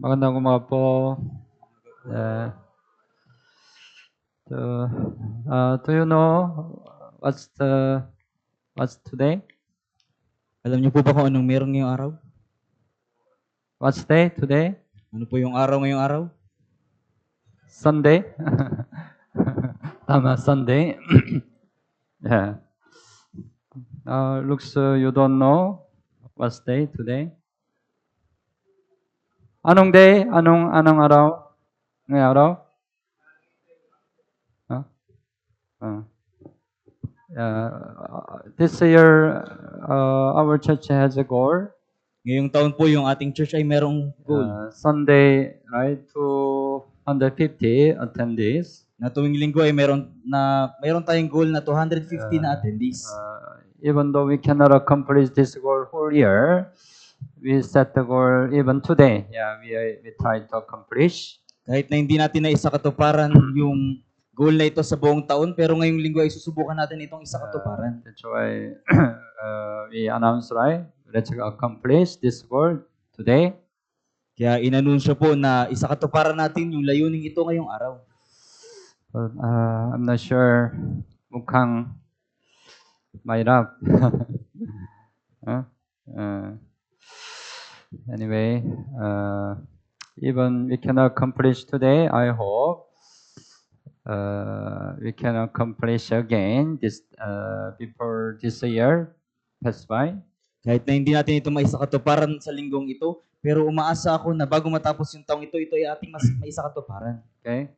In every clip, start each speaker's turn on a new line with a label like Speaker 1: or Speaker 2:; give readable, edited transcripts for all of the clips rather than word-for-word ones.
Speaker 1: Magandang umaga po. Uh, do you know what's today?
Speaker 2: Alam niyo po ba kung anong meron ngayong araw?
Speaker 1: What's day today?
Speaker 2: Ano po yung araw ngayong araw?
Speaker 1: Sunday. Tama, Sunday. Yeah. Looks you don't know what's day today. Anong day? Anong araw? Ngayong araw? This year, our church has a goal.
Speaker 2: Ngayong taon po yung ating church ay merong goal.
Speaker 1: Sunday, right, 250 attendees.
Speaker 2: Na tuwing linggo ay meron tayong goal na 250 na attendees.
Speaker 1: Even though we cannot accomplish this goal whole year, we set the goal even today. Yeah, we try to accomplish.
Speaker 2: Kahit na hindi natin na isakatuparan yung goal na ito sa buong taon, pero ngayong linggo ay susubukan natin itong isakatuparan.
Speaker 1: That's why we announce, right? Let's accomplish this goal today.
Speaker 2: Kaya inanunsyo po na isakatuparan natin yung layuning ito ngayong araw.
Speaker 1: But I'm not sure mukhang mahirap. Anyway, even we cannot accomplish today, I hope we can accomplish again this before this year pass by.
Speaker 2: Kahit na hindi natin ito maisakatuparan sa linggong ito, pero umaasa ako na bago matapos yung taong ito ay ating maisakatuparan.
Speaker 1: Okay?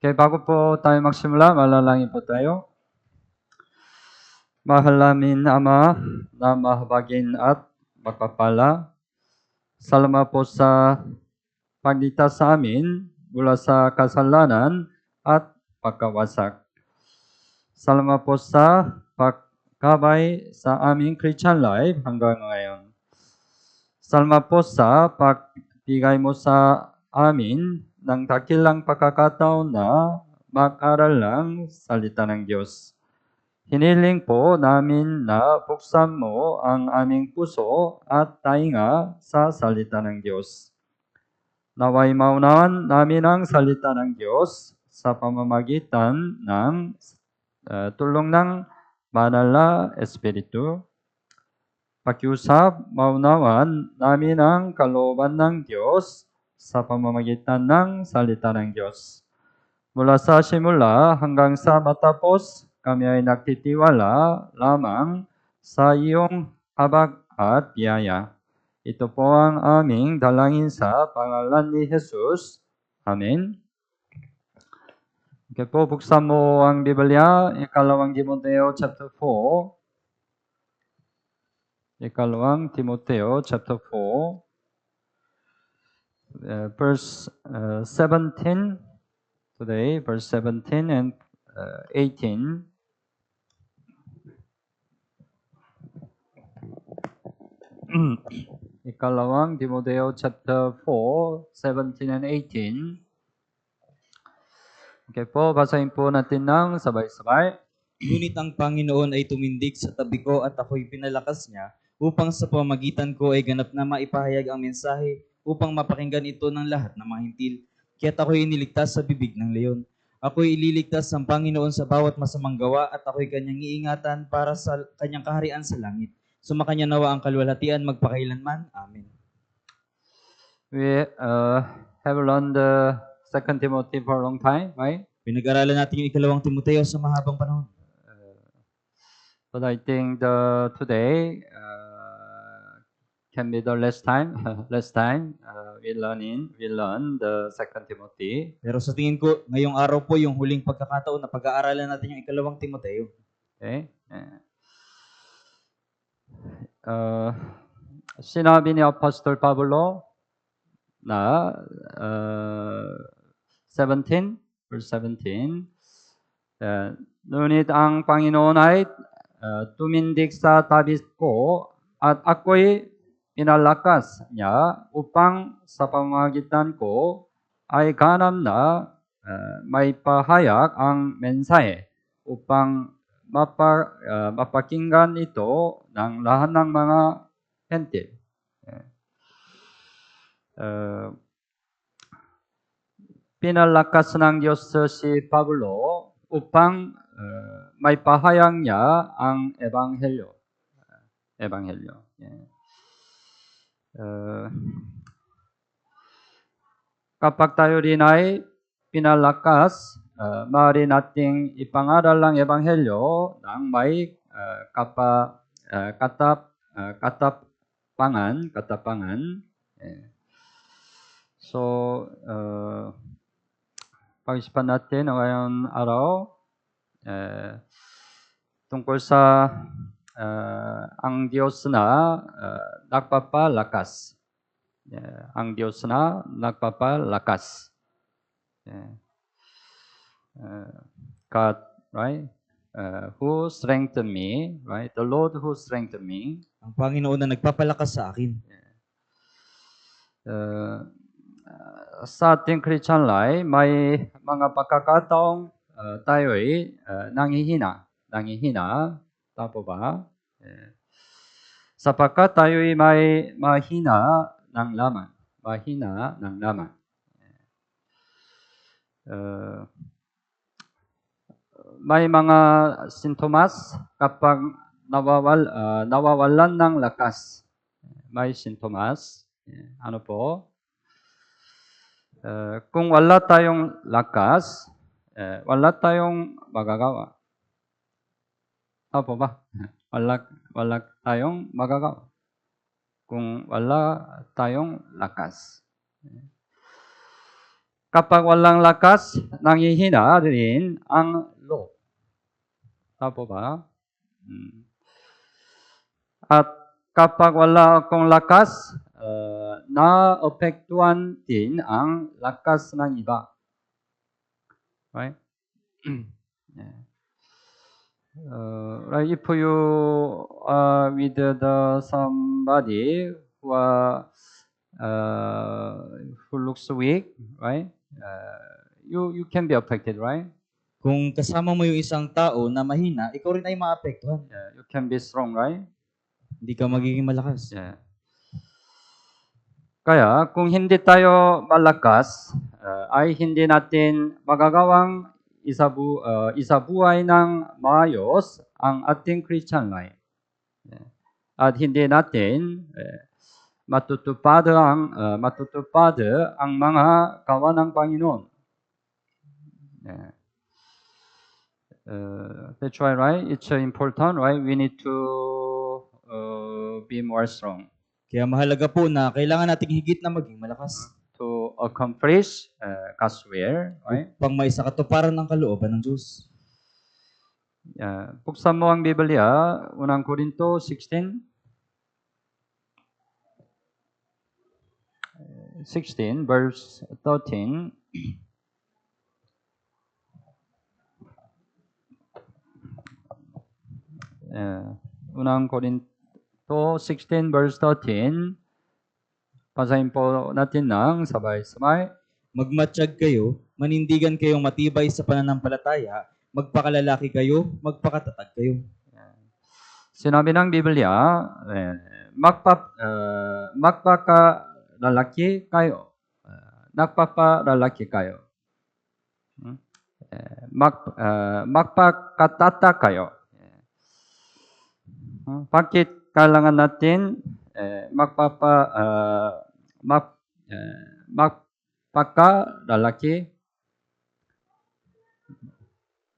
Speaker 1: Okay, bago po tayo magsimula, malalangin po tayo. Mahal namin Ama na mahabagin at magpapala, salamat po sa pagligtas sa amin mula sa kasalanan at pagkawasak. Salamat po sa pagkabay sa aming Christian life hanggang ngayon. Salamat po sa pagbigay mo sa amin ng dakilang pagkakataon na mag-aral ng salita ng Diyos. Hiniling po namin na buksan mo ang aming puso at tainga sa salita ng Diyos. Naway maunawan namin ang salita ng Diyos sa pamamagitan ng tulong ng Banal na Espiritu. Pakiusap, maunawan namin ang kalooban ng Diyos sa pamamagitan ng salita ng Diyos. Mula sa simula hanggang sa matapos, kami ay nagtitiwala lamang sa iyong habag at biyaya. Ito po ang aming dalangin sa pangalan ni Jesus. Amen. Okay po, buksan mo ang Biblia, ikalawang Timoteo chapter 4. Ikalawang Timoteo chapter 4. Verse 17 today, verse 17 and 18. Ikalawang Timoteo chapter 4, 17 and 18. Okay po, basahin po natin ng sabay-sabay.
Speaker 2: Ngunit ang Panginoon ay tumindig sa tabi ko at ako'y pinalakas niya upang sa pamamagitan ko ay ganap na maipahayag ang mensahe upang mapakinggan ito ng lahat ng mga hintil. Kaya't ako'y iniligtas sa bibig ng leon. Ako'y ililigtas ng Panginoon sa bawat masamang gawa at ako'y kanyang iingatan para sa kanyang kaharian sa langit. Sumakanya nawa ang kalwalhatian magpakailanman. Amen.
Speaker 1: We have learned 2 Timothy for a long time, right?
Speaker 2: Pinag-aralan natin yung ikalawang Timoteo sa mahabang panahon.
Speaker 1: But I think today can be the last time. We learn the 2 Timothy.
Speaker 2: Pero sa tingin ko, ngayong araw po yung huling pagkakataon na pag-aaralan natin yung ikalawang Timoteo.
Speaker 1: Okay? Sinabi ni Apostle Pablo na 17, verse 17, ngunit ang Panginoon ay tumindig sa tabi ko at ako'y pinalakas niya upang sa pamamagitan ko ay ganap na may pahayag ang mensahe upang mapakinggan ito ng lahat ng mga hentil. uh, pinalakas ng Diyos si Pablo upang may pahayag niya ang ebanghelyo. Ebanghelyo. Yeah. Kapag tayo rin ay pinalakas, maaari nating ipangaral ang ebanghelyo ng may katapangan. So, pag-isipan natin ngayong araw tungkol sa ang Diyos na nagpapalakas. Ang Diyos na nagpapalakas. God, right? Who strengthened me, right? The Lord who strengthened me.
Speaker 2: Ang Panginoon na nagpapalakas sa akin.
Speaker 1: Sa ating Christian life, may mga pagkakataong tayo'y nanghihina. Tama ba? Sapagkat tayo'y may mahina ng laman. May mga sintomas kapag nawawalan ng lakas. May sintomas. Ano po? Kung wala tayong lakas, wala tayong magagawa. Tama ba? Wala tayong magagawa. Kung wala tayong lakas. Kapag walang lakas, nanghihina rin ang loob. Tama ba? At kapag wala akong lakas, naapektuhan din ang lakas ng iba. Right? Right, if you are with somebody who looks weak, right? You can be affected, right?
Speaker 2: Kung kasama mo yung isang tao na mahina, ikaw rin ay maapektuhan.
Speaker 1: You can be strong, right?
Speaker 2: Hindi ka magiging malakas.
Speaker 1: Yeah. Kaya kung hindi tayo malakas, ay hindi natin magagawang isabuhay ng maayos ang ating Christian life. At hindi natin matutupad ang mga gawa ng Panginoon. That's why, right? It's important, right? We need to be more strong.
Speaker 2: Kaya mahalaga po na kailangan nating higit na maging malakas.
Speaker 1: To accomplish God's will, right?
Speaker 2: Upang maisakatuparan ng kalooban ng Diyos.
Speaker 1: Buksan mo ang Biblia, unang Korinto 16. 16 verse 13. Unang Korinto 16 verse 13. Basahin po natin ng sabay-sabay.
Speaker 2: Magmatsyag kayo, manindigan kayong matibay sa pananampalataya, magpakalalaki kayo, magpakatatag kayo.
Speaker 1: Sinabi ng Biblia, magpakalalaki kayo. Nagpapalalaki kayo. Magpakatatag kayo. Bakit kailangan natin magpakalalaki?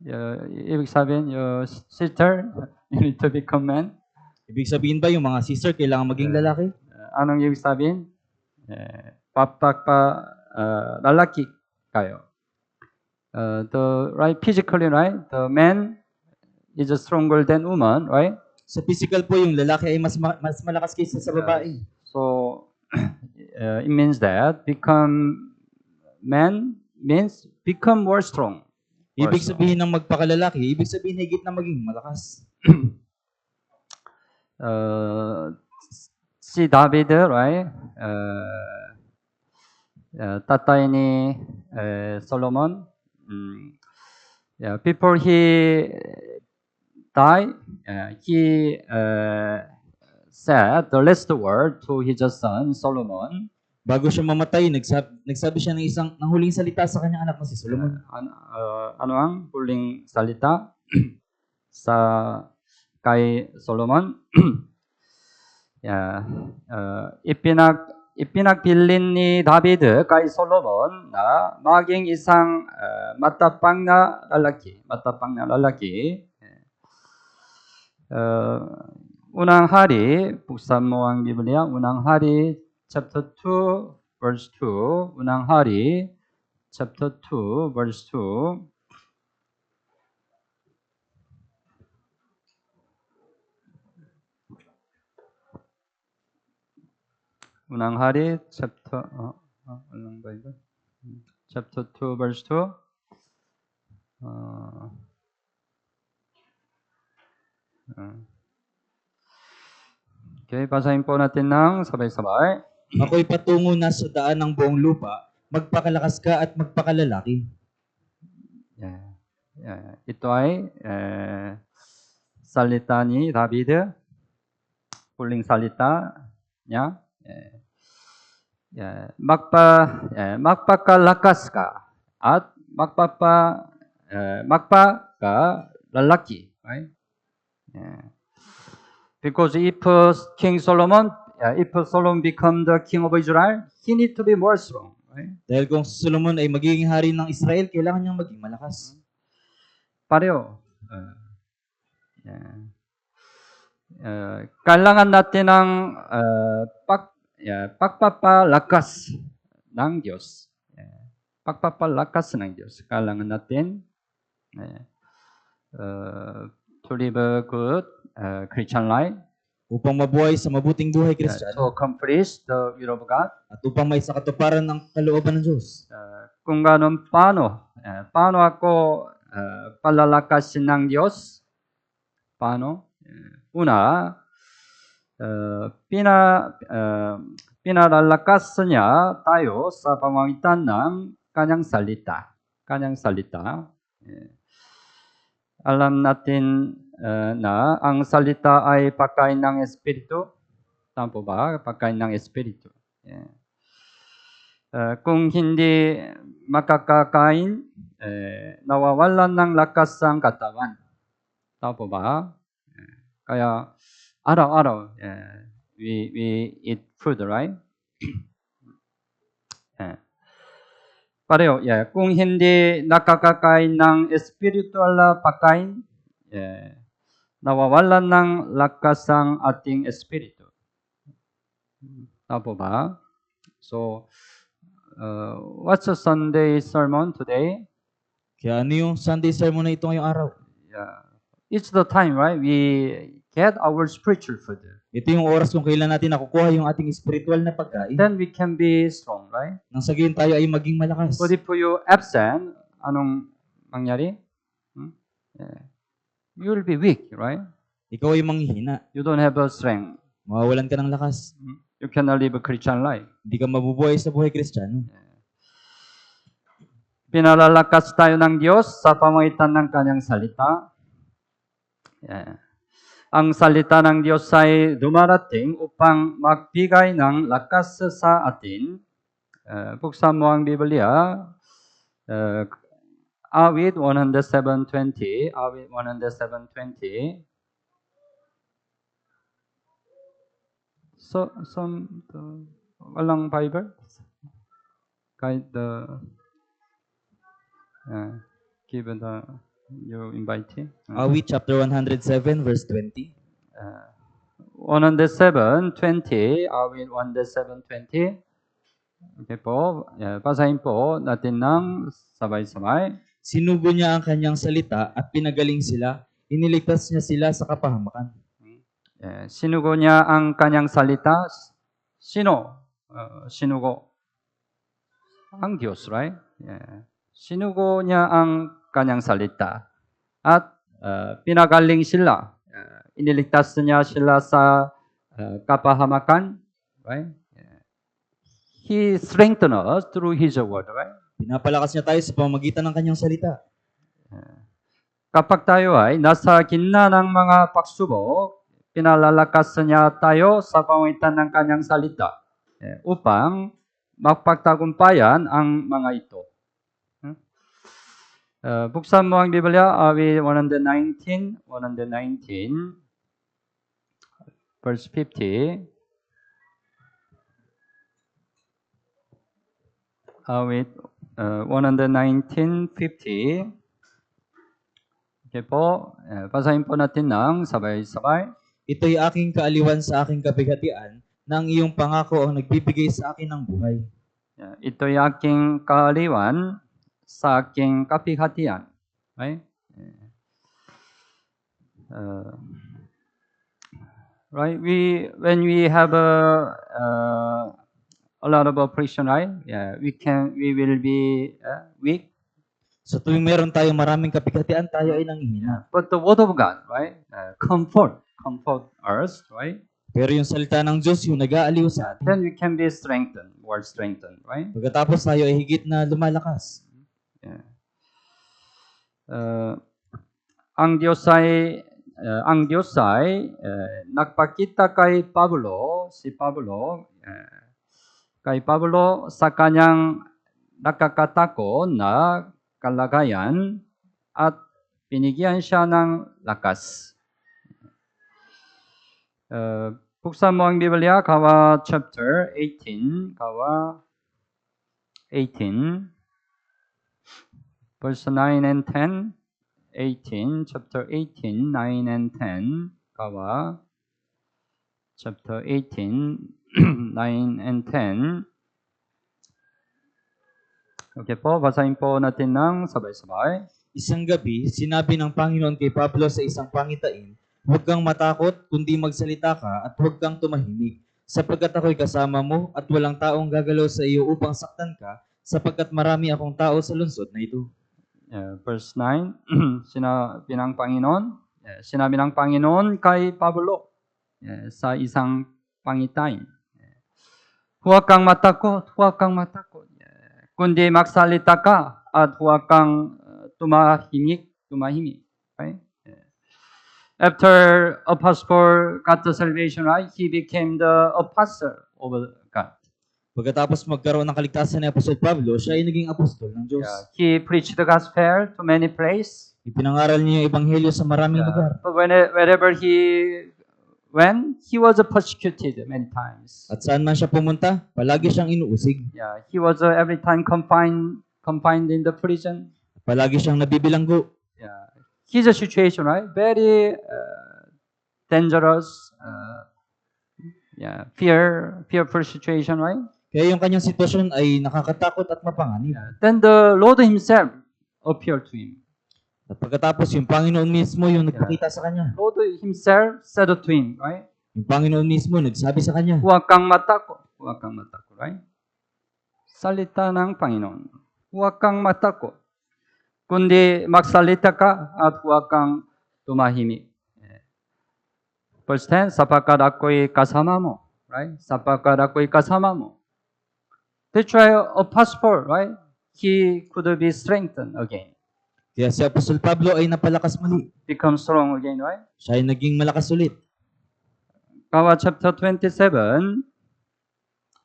Speaker 1: Ibig sabihin, your sister, you need to become man.
Speaker 2: Ibig sabihin ba yung mga sister kailangan maging lalaki?
Speaker 1: Anong ibig sabihin? Lalaki kayo. Right, physically, right? The man is stronger than woman, right?
Speaker 2: Sa physical po, yung lalaki ay mas malakas kaysa sa babae.
Speaker 1: So, it means that become man means become more strong.
Speaker 2: Ibig sabihin ng magpakalalaki, ibig sabihin higit na maging malakas.
Speaker 1: Si David, right? Tatay ni Solomon. Before he died, he said the last word to his son Solomon.
Speaker 2: Bago siya mamatay, nagsabi siya ng huling salita sa kanyang anak na si Solomon.
Speaker 1: ano ang huling salita sa kay Solomon? ipinagbilin ni David kay Solomon na maging isang matapang na lalaki. Unang hari, buksan mo ang Biblia, Unang Hari chapter 2 verse 2, Unang Hari chapter 2 verse 2. Unang Hari chapter anong Bible? Chapter 2 verse 2. Okay, basahin po natin ng sabay-sabay.
Speaker 2: Ako'y patungo na sa daan ng buong lupa, magpakalakas ka at magpakalalaki.
Speaker 1: Ito ay salita ni David, huling salita niya. Magpakalakas ka at magpakalalaki. Right? Because if King Solomon, if Solomon become the king of Israel, he need to be more strong. Right?
Speaker 2: Dahil kung si Solomon ay magiging hari ng Israel, kailangan niyang maging malakas.
Speaker 1: Pareho. Kailangan natin ng pagpapalakas ng Diyos. Pagpapalakas ng Diyos. Kailangan natin to live a good Christian life.
Speaker 2: Upang mabuhay sa mabuting buhay Kristiyano.
Speaker 1: To accomplish the will of God.
Speaker 2: At upang may sa katuparan ng kalooban ng Diyos.
Speaker 1: Kung ganun, paano ako palalakasin ng Diyos? Paano? Una, pinalalakas niya tayo sa pamamagitan ng kanyang salita. Alam natin na ang salita ay pagkain ng Espiritu. Tama po ba? Pagkain ng Espiritu. Kung hindi makakakain, nawawalan ng lakas ang katawan. Tama po ba? Kaya araw-araw we eat food, right? Pareho, kung hindi nakakakain ng spiritual na pagkain, nawawalan ng lakas ang ating espiritu. Tama po ba? So, what's the Sunday sermon today?
Speaker 2: Kaya ano yung Sunday sermon na ito ngayong araw?
Speaker 1: It's the time, right? We get our spiritual food.
Speaker 2: Ito yung oras kung kailan natin nakukuha yung ating spiritual na pagkain.
Speaker 1: Then we can be strong, right?
Speaker 2: Nang sa gayon tayo ay maging malakas.
Speaker 1: But if you absent, anong mangyari? You will be weak, right?
Speaker 2: Ikaw ay manghihina.
Speaker 1: You don't have a strength.
Speaker 2: Mawawalan ka ng lakas.
Speaker 1: You cannot live a Christian life.
Speaker 2: Hindi ka mabubuhay sa buhay Kristiyano.
Speaker 1: Pinalalakas tayo ng Diyos sa pamamagitan ng kanyang salita. Ang salita ng Diyos ay dumarating upang magbigay ng lakas sa atin. Buksan mo ang Biblia. Awit 107:20. Awit 107:20. So, walang Bible? Kahit give the you invite him.
Speaker 2: Awit chapter 107 verse 20.
Speaker 1: 107:20. Awit 107:20. Okay po. Basahin po natin ng sabay-sabay.
Speaker 2: Sinugo niya ang kanyang salita at pinagaling sila. Iniligtas niya sila sa kapahamakan.
Speaker 1: Sinugo niya ang kanyang salita. Sino? Sinugo. Ang Diyos, right? Sinugo niya ang kanyang salita. At pinagaling sila. Iniligtas niya sila sa kapahamakan. Right? He strengthened us through His word. Right?
Speaker 2: Pinapalakas niya tayo sa pamamagitan ng kanyang salita.
Speaker 1: Kapag tayo ay nasa gitna ng mga pagsubok, pinalalakas niya tayo sa pamamagitan ng kanyang salita upang magpagtagumpayan ang mga ito. Buksan mo ang Biblia, awit 119, verse 50. Awit 119:50. Okay po, basahin po natin ng sabay-sabay.
Speaker 2: Ito'y aking kaaliwan sa aking kabighatian, na ang iyong pangako ang nagbibigay sa akin ng buhay.
Speaker 1: Ito'y aking kaaliwan sa aking kapighatian. Right? Right? When we have a lot of oppression, right? We will be weak.
Speaker 2: Sa tuwing meron tayong maraming kapighatian, tayo ay nanghihina.
Speaker 1: But the word of God, right? Comfort us, right?
Speaker 2: Pero yung salita ng Diyos, yung nag-aaliw sa atin.
Speaker 1: Then we can be strengthened, right?
Speaker 2: Pagkatapos tayo ay higit na lumalakas.
Speaker 1: Ang Diyos ay nagpakita kay Pablo, sa kanyang nakakatakot na kalagayan at binigyan siya ng lakas. Buksan mo ang Biblia, Gawa chapter 18, verse 9 and 10. Chapter 18, 9 and 10. Gawa chapter 18, 9 and 10. Okay po, basahin po natin ng sabay-sabay.
Speaker 2: Isang gabi, sinabi ng Panginoon kay Pablo sa isang pangitain, huwag kang matakot, kundi magsalita ka at huwag kang tumahimik, sapagkat ako'y kasama mo at walang taong gagalaw sa iyo upang saktan ka, sapagkat marami akong tao sa lungsod na ito.
Speaker 1: Verse 9, sinabi ng Panginoon kay Pablo sa isang pangitain. Huwag kang matakot, kundi magsalita ka at huwag kang tumahimik. Right? After Apostle Paul got the salvation, right, he became the apostle of God.
Speaker 2: Pagkatapos magkaroon ng kaligtasan ni Apostol Pablo, siya ay naging apostol ng Diyos.
Speaker 1: He preached the gospel to many places.
Speaker 2: Ipinangaral niya yung ebanghelyo sa maraming lugar.
Speaker 1: But wherever he went, he was persecuted many times.
Speaker 2: At saan man siya pumunta, palagi siyang inuusig.
Speaker 1: He was every time confined in the prison.
Speaker 2: Palagi siyang nabibilanggo.
Speaker 1: His situation, right, very dangerous. Fearful situation, right?
Speaker 2: Kaya yung kanyang sitwasyon ay nakakatakot at mapanganib.
Speaker 1: Then the Lord Himself appeared to him.
Speaker 2: At pagkatapos, yung Panginoon mismo yung nagpakita sa kanya.
Speaker 1: Lord Himself said to him, right?
Speaker 2: Yung Panginoon mismo nagsabi sa kanya.
Speaker 1: Huwag kang matakot, right? Salita ng Panginoon. Huwag kang matakot, kundi magsalita ka at huwag kang tumahimik. Verse 10, sapagkat ako'y kasama mo, right? Sapagkat ako'y kasama mo. That's why Apostle Paul, right? He could be strengthened again.
Speaker 2: Kaya si Apostol Pablo ay napalakas muli.
Speaker 1: Become strong again, right?
Speaker 2: Siya ay naging malakas ulit.
Speaker 1: Gawa chapter 27,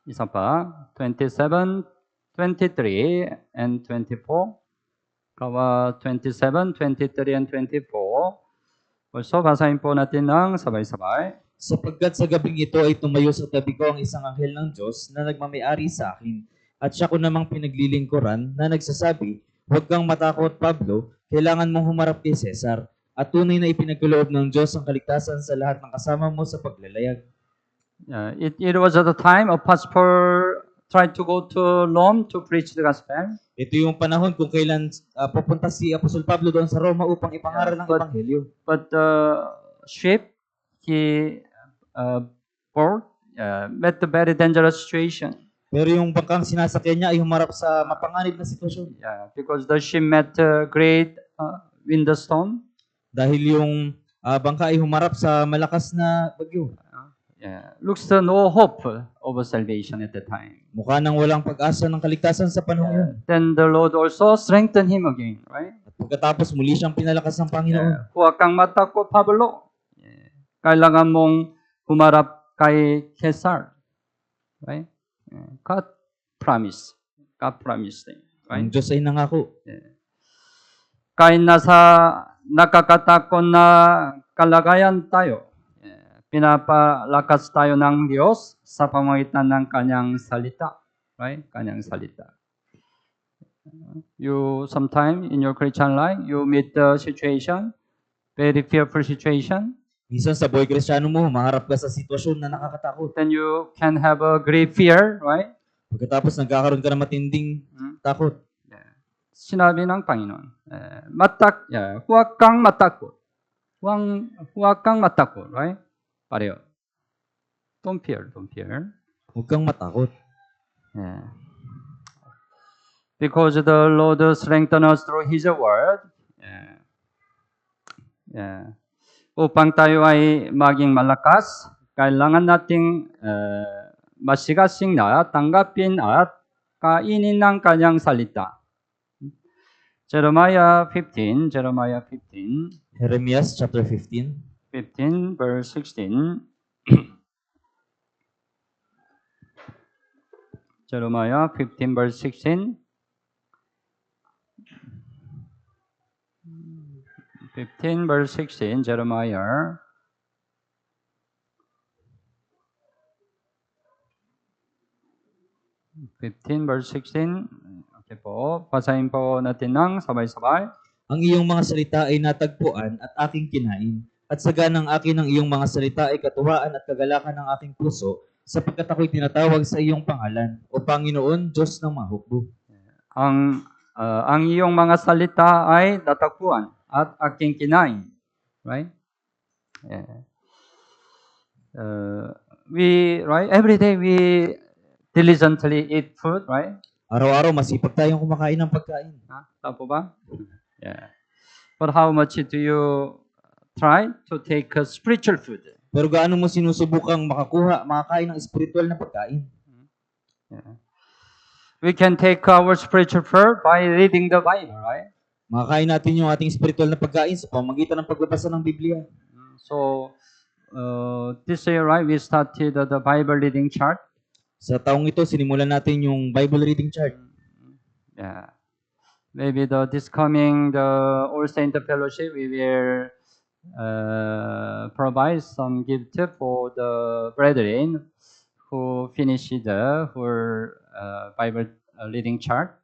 Speaker 1: isa pa, 27, 23, and 24. Gawa 27, 23, and 24. Also, basahin po natin ng sabay-sabay.
Speaker 2: Sapagkat sa gabing ito ay tumayo sa tabi ko ang isang anghel ng Diyos na nagmamayari sa akin. At siya ko namang pinaglilingkuran na nagsasabi, huwag kang matakot, Pablo, kailangan mong humarap kay Cesar. At tunay na ipinagkaloob ng Diyos ang kaligtasan sa lahat ng kasama mo sa paglalayag.
Speaker 1: It was at the time Apostle Paul tried to go to Rome to preach the gospel.
Speaker 2: Ito yung panahon kung kailan pupunta si Apostol Pablo doon sa Roma upang ipangaral ng ebanghelyo.
Speaker 1: But the ship he board met a very dangerous situation.
Speaker 2: Pero yung bangkang sinasakyan niya ay humarap sa mapanganib na sitwasyon.
Speaker 1: Because the ship met a great windstorm.
Speaker 2: Dahil yung bangka ay humarap sa malakas na bagyo.
Speaker 1: Looks no hope of salvation at the time.
Speaker 2: Mukha nang walang pag-asa ng kaligtasan sa panahon yun.
Speaker 1: Then the Lord also strengthened him again, right?
Speaker 2: At pagkatapos muli siyang pinalakas ng Panginoon.
Speaker 1: Huwag kang matakot, Pablo. Kailangan mong humarap kay Cesar. Right? God promise. God promised it,
Speaker 2: Ang
Speaker 1: right?
Speaker 2: Diyos ay nangako.
Speaker 1: Kahit nasa nakakatakot na kalagayan tayo, pinapalakas tayo ng Diyos sa pamamagitan ng Kanyang salita. Right? Kanyang salita. You sometime in your Christian life, you meet the situation, very fearful situation,
Speaker 2: Minsan sa buhay Kristiyano mo, maharap ka sa sitwasyon na nakakatakot.
Speaker 1: then you can have a great fear, right?
Speaker 2: Pagkatapos nagkakaroon ka ng matinding takot.
Speaker 1: Sinabi ng Panginoon, huwag kang matakot. Huwag kang matakot, right? Pareho. Don't fear.
Speaker 2: Huwag kang matakot.
Speaker 1: Yeah. Because the Lord strengthens us through His word. Yeah. Upang tayo ay maging malakas, kailangan nating masigasing na tanggapin at kainin ng Kanyang salita. Jeremiah 15.
Speaker 2: Jeremias chapter 15.
Speaker 1: 15 verse 16. Jeremiah 15 verse 16. 15 verse 16, Jeremiah. Verse 16. Okay po. Basahin po natin ng sabay-sabay.
Speaker 2: Ang iyong mga salita ay natagpuan at aking kinain. At saganang akin ang iyong mga salita ay katuwaan at kagalakan ng aking puso, sapagkat ako'y tinatawag sa iyong pangalan, o Panginoon, Diyos ng mga hukbo.
Speaker 1: Ang iyong mga salita ay natagpuan at aking kinain. Right? Yeah. Every day we diligently eat food, right?
Speaker 2: Araw-araw masipag tayong kumakain ng pagkain.
Speaker 1: Tama po ba? Yeah. But how much do you try to take spiritual food?
Speaker 2: Pero gaano mo sinusubukang makakain ng spiritual na pagkain?
Speaker 1: Yeah. We can take our spiritual food by reading the Bible, right?
Speaker 2: Makakain natin yung ating spiritual na pagkain sa pamamagitan ng pagbabasa ng Biblia.
Speaker 1: So, this year, right, we started the Bible reading chart.
Speaker 2: Sa taong ito, sinimulan natin yung Bible reading chart.
Speaker 1: Yeah. Maybe this coming the All Saint Fellowship, we will provide some gift for the brethren who finished the Bible reading chart.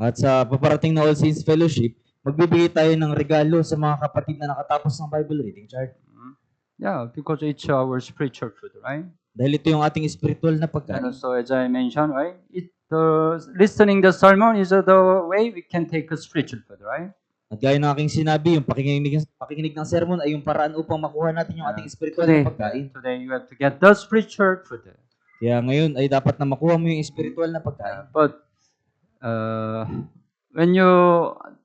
Speaker 2: At sa paparating na All Saints Fellowship, magbibigay tayo ng regalo sa mga kapatid na nakatapos ng Bible reading chart.
Speaker 1: Yeah, because it's our spiritual food, right?
Speaker 2: Dahil ito yung ating spiritual na pagkain.
Speaker 1: And so as I mentioned, right, listening the sermon is the way we can take a spiritual food, right?
Speaker 2: At gaya ng aking sinabi, yung pakikinig ng sermon ay yung paraan upang makuha natin yung ating spiritual na pagkain.
Speaker 1: Today you have to get the spiritual food.
Speaker 2: Kaya ngayon ay dapat na makuha mo yung spiritual na pagkain.
Speaker 1: But when you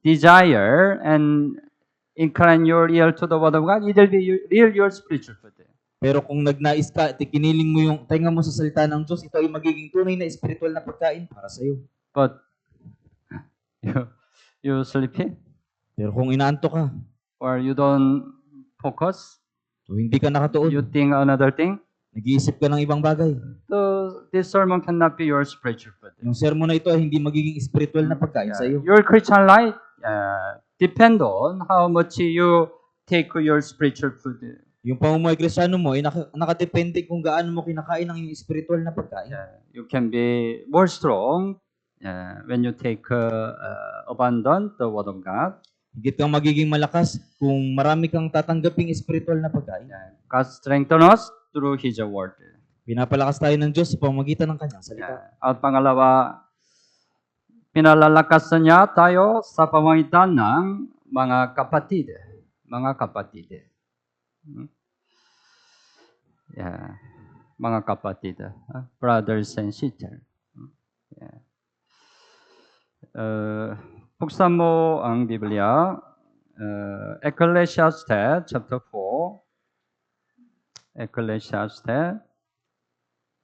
Speaker 1: desire and incline your ear to the word of God, it will be your spiritual food.
Speaker 2: Pero kung nagnais ka at kiniling mo yung tenga mo sa salita ng Diyos, ito ay magiging tunay na spiritual na pagkain para sa iyo.
Speaker 1: But you sleepy?
Speaker 2: Pero kung inaantok ka,
Speaker 1: or you don't focus,
Speaker 2: o hindi ka nakatuon,
Speaker 1: you think another thing,
Speaker 2: nag-iisip ka ng ibang bagay,
Speaker 1: so this sermon cannot be your spiritual food.
Speaker 2: yung sermon na ito ay hindi magiging spiritual na pagkain sa iyo.
Speaker 1: Your Christian life depend on how much you take your spiritual food.
Speaker 2: Yung pamumuhay Kristiyano mo ay nakadepende kung gaano mo kinakain ang iyong spiritual na pagkain.
Speaker 1: You can be more strong when you take abundant the word of God.
Speaker 2: Higit kang magiging malakas kung marami kang tatanggaping spiritual na pagkain.
Speaker 1: God strengthen us through His word.
Speaker 2: Pinapalakas tayo ng Diyos sa pamamagitan ng Kanyang salita.
Speaker 1: At pangalawa, pinalalakas niya tayo sa pamamagitan ng mga kapatid. Mga kapatid. Yeah. Mga kapatid. Brothers and sisters. Yeah. Buksan mo ang Biblia. Ecclesiastes chapter 4. Ecclesiastes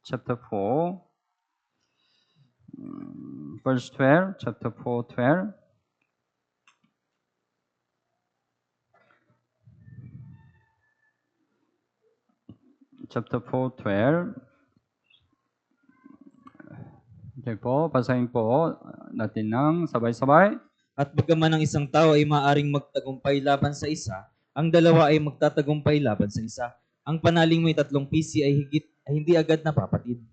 Speaker 1: chapter 4. Verse 12. Chapter 4, 12. Chapter 4, 12. Okay po, basahin po natin ng sabay-sabay.
Speaker 2: At bagaman ang isang tao ay maaring magtagumpay laban sa isa, ang dalawa ay magtatagumpay laban sa isa. Ang panaling may tatlong pisi ay hindi agad napapatid.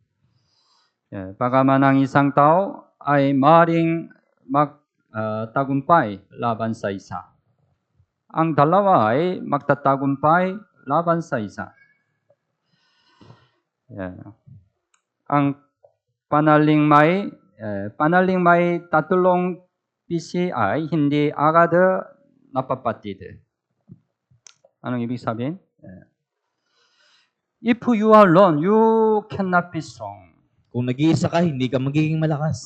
Speaker 1: Bagaman ang isang tao ay maaaring magtagumpay laban sa isa. Ang dalawa ay magtatagumpay laban sa isa. Ang panaling may tatlong pisi ay hindi agad napapatid. Anong ibig sabihin? If you are alone, you cannot be strong.
Speaker 2: Kung nag-iisa ka, hindi ka magiging malakas.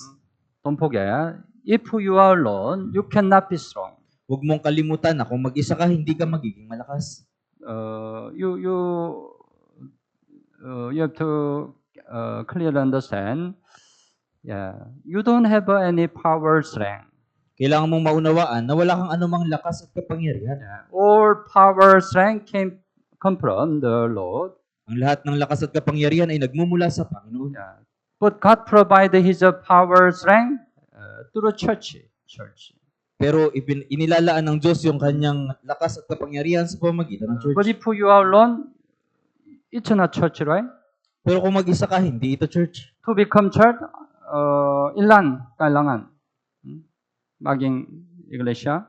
Speaker 1: Don't forget, if you are alone, you cannot be strong.
Speaker 2: Huwag mong kalimutan na kung mag-isa ka, hindi ka magiging malakas.
Speaker 1: You have to clearly understand. You don't have any power strength.
Speaker 2: Kailangan mong maunawaan na wala kang anumang lakas at kapangyarihan.
Speaker 1: All power strength come from the Lord.
Speaker 2: Ang lahat ng lakas at kapangyarihan ay nagmumula sa Panginoon.
Speaker 1: But God provided His power strength through the church.
Speaker 2: Pero inilalaan ng Diyos yung kanyang lakas at kapangyarihan sa pamamagitan ng church.
Speaker 1: But if you are alone, it's not church, right?
Speaker 2: Pero kung mag-isa ka, hindi ito church.
Speaker 1: To become church, ilan kailangan? Maging iglesia?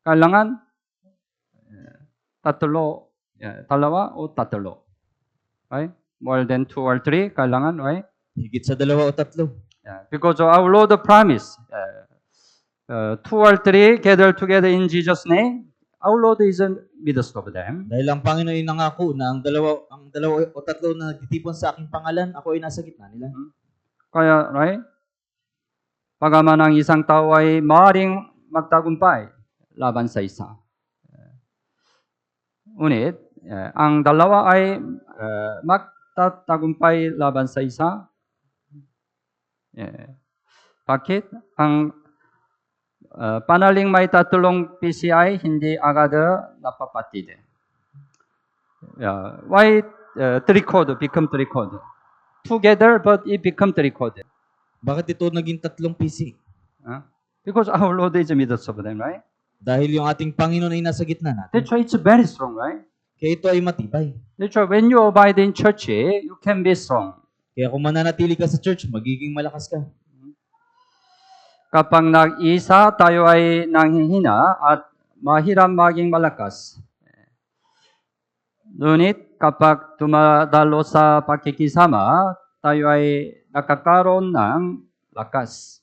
Speaker 1: Kailangan dalawa o tatlo. Right? More than 2 or 3, kailangan, right?
Speaker 2: Higit sa 2 o 3.
Speaker 1: Because our Lord promised, 2 or 3 gather together in Jesus' name, our Lord is in midst of them.
Speaker 2: Dahil ang Panginoon ay nangako na ang dalawa o 3 na nagtitipon sa aking pangalan, ako ay nasa gitna nila.
Speaker 1: Kaya, right? Bagaman ang isang tao ay maaaring magtagumpay laban sa isa. Ngunit, ang dalawa ay magtatagumpay laban sa isa. Bakit? Ang panaling may tatlong PCI hindi agad napapatid. Why three-chord become three-chord? Together, but it become three-chord.
Speaker 2: Bakit ito naging 3 PC?
Speaker 1: Because our Lord is in the midst of them, right?
Speaker 2: Dahil yung ating Panginoon ay nasa gitna natin.
Speaker 1: That's why it's very strong, right?
Speaker 2: Kaya ito ay matibay.
Speaker 1: That's why when you abide in church, you can be strong.
Speaker 2: Kaya kung mananatili ka sa church, magiging malakas ka.
Speaker 1: Kapag nag-isa, tayo ay nanghihina at mahirap maging malakas. Ngunit kapag dumadalo sa pakikisama, tayo ay nakakaroon ng lakas.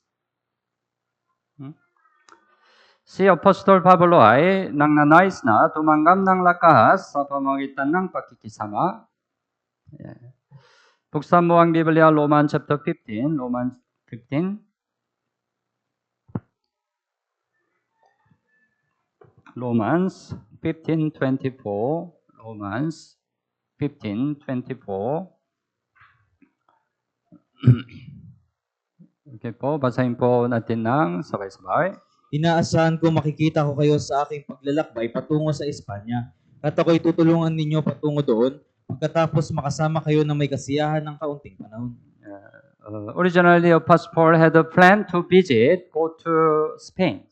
Speaker 1: Si Apostol Pablo ay nangnanais na tumanggap ng lakas sa pamamagitan ng pakikisama. Buksan mo ang Biblia, Romans chapter 15, Romans 15. Romans 15:24, Romans 15:24. Okay po, basahin po natin ng sabay-sabay.
Speaker 2: Inaasahan ko makikita ko kayo sa aking paglalakbay patungo sa Espanya, at ako'y tutulungan ninyo patungo doon, pagkatapos makasama kayo na may kasiyahan ng kaunting panahon.
Speaker 1: Originally, Apostle Paul had a plan to go to Spain.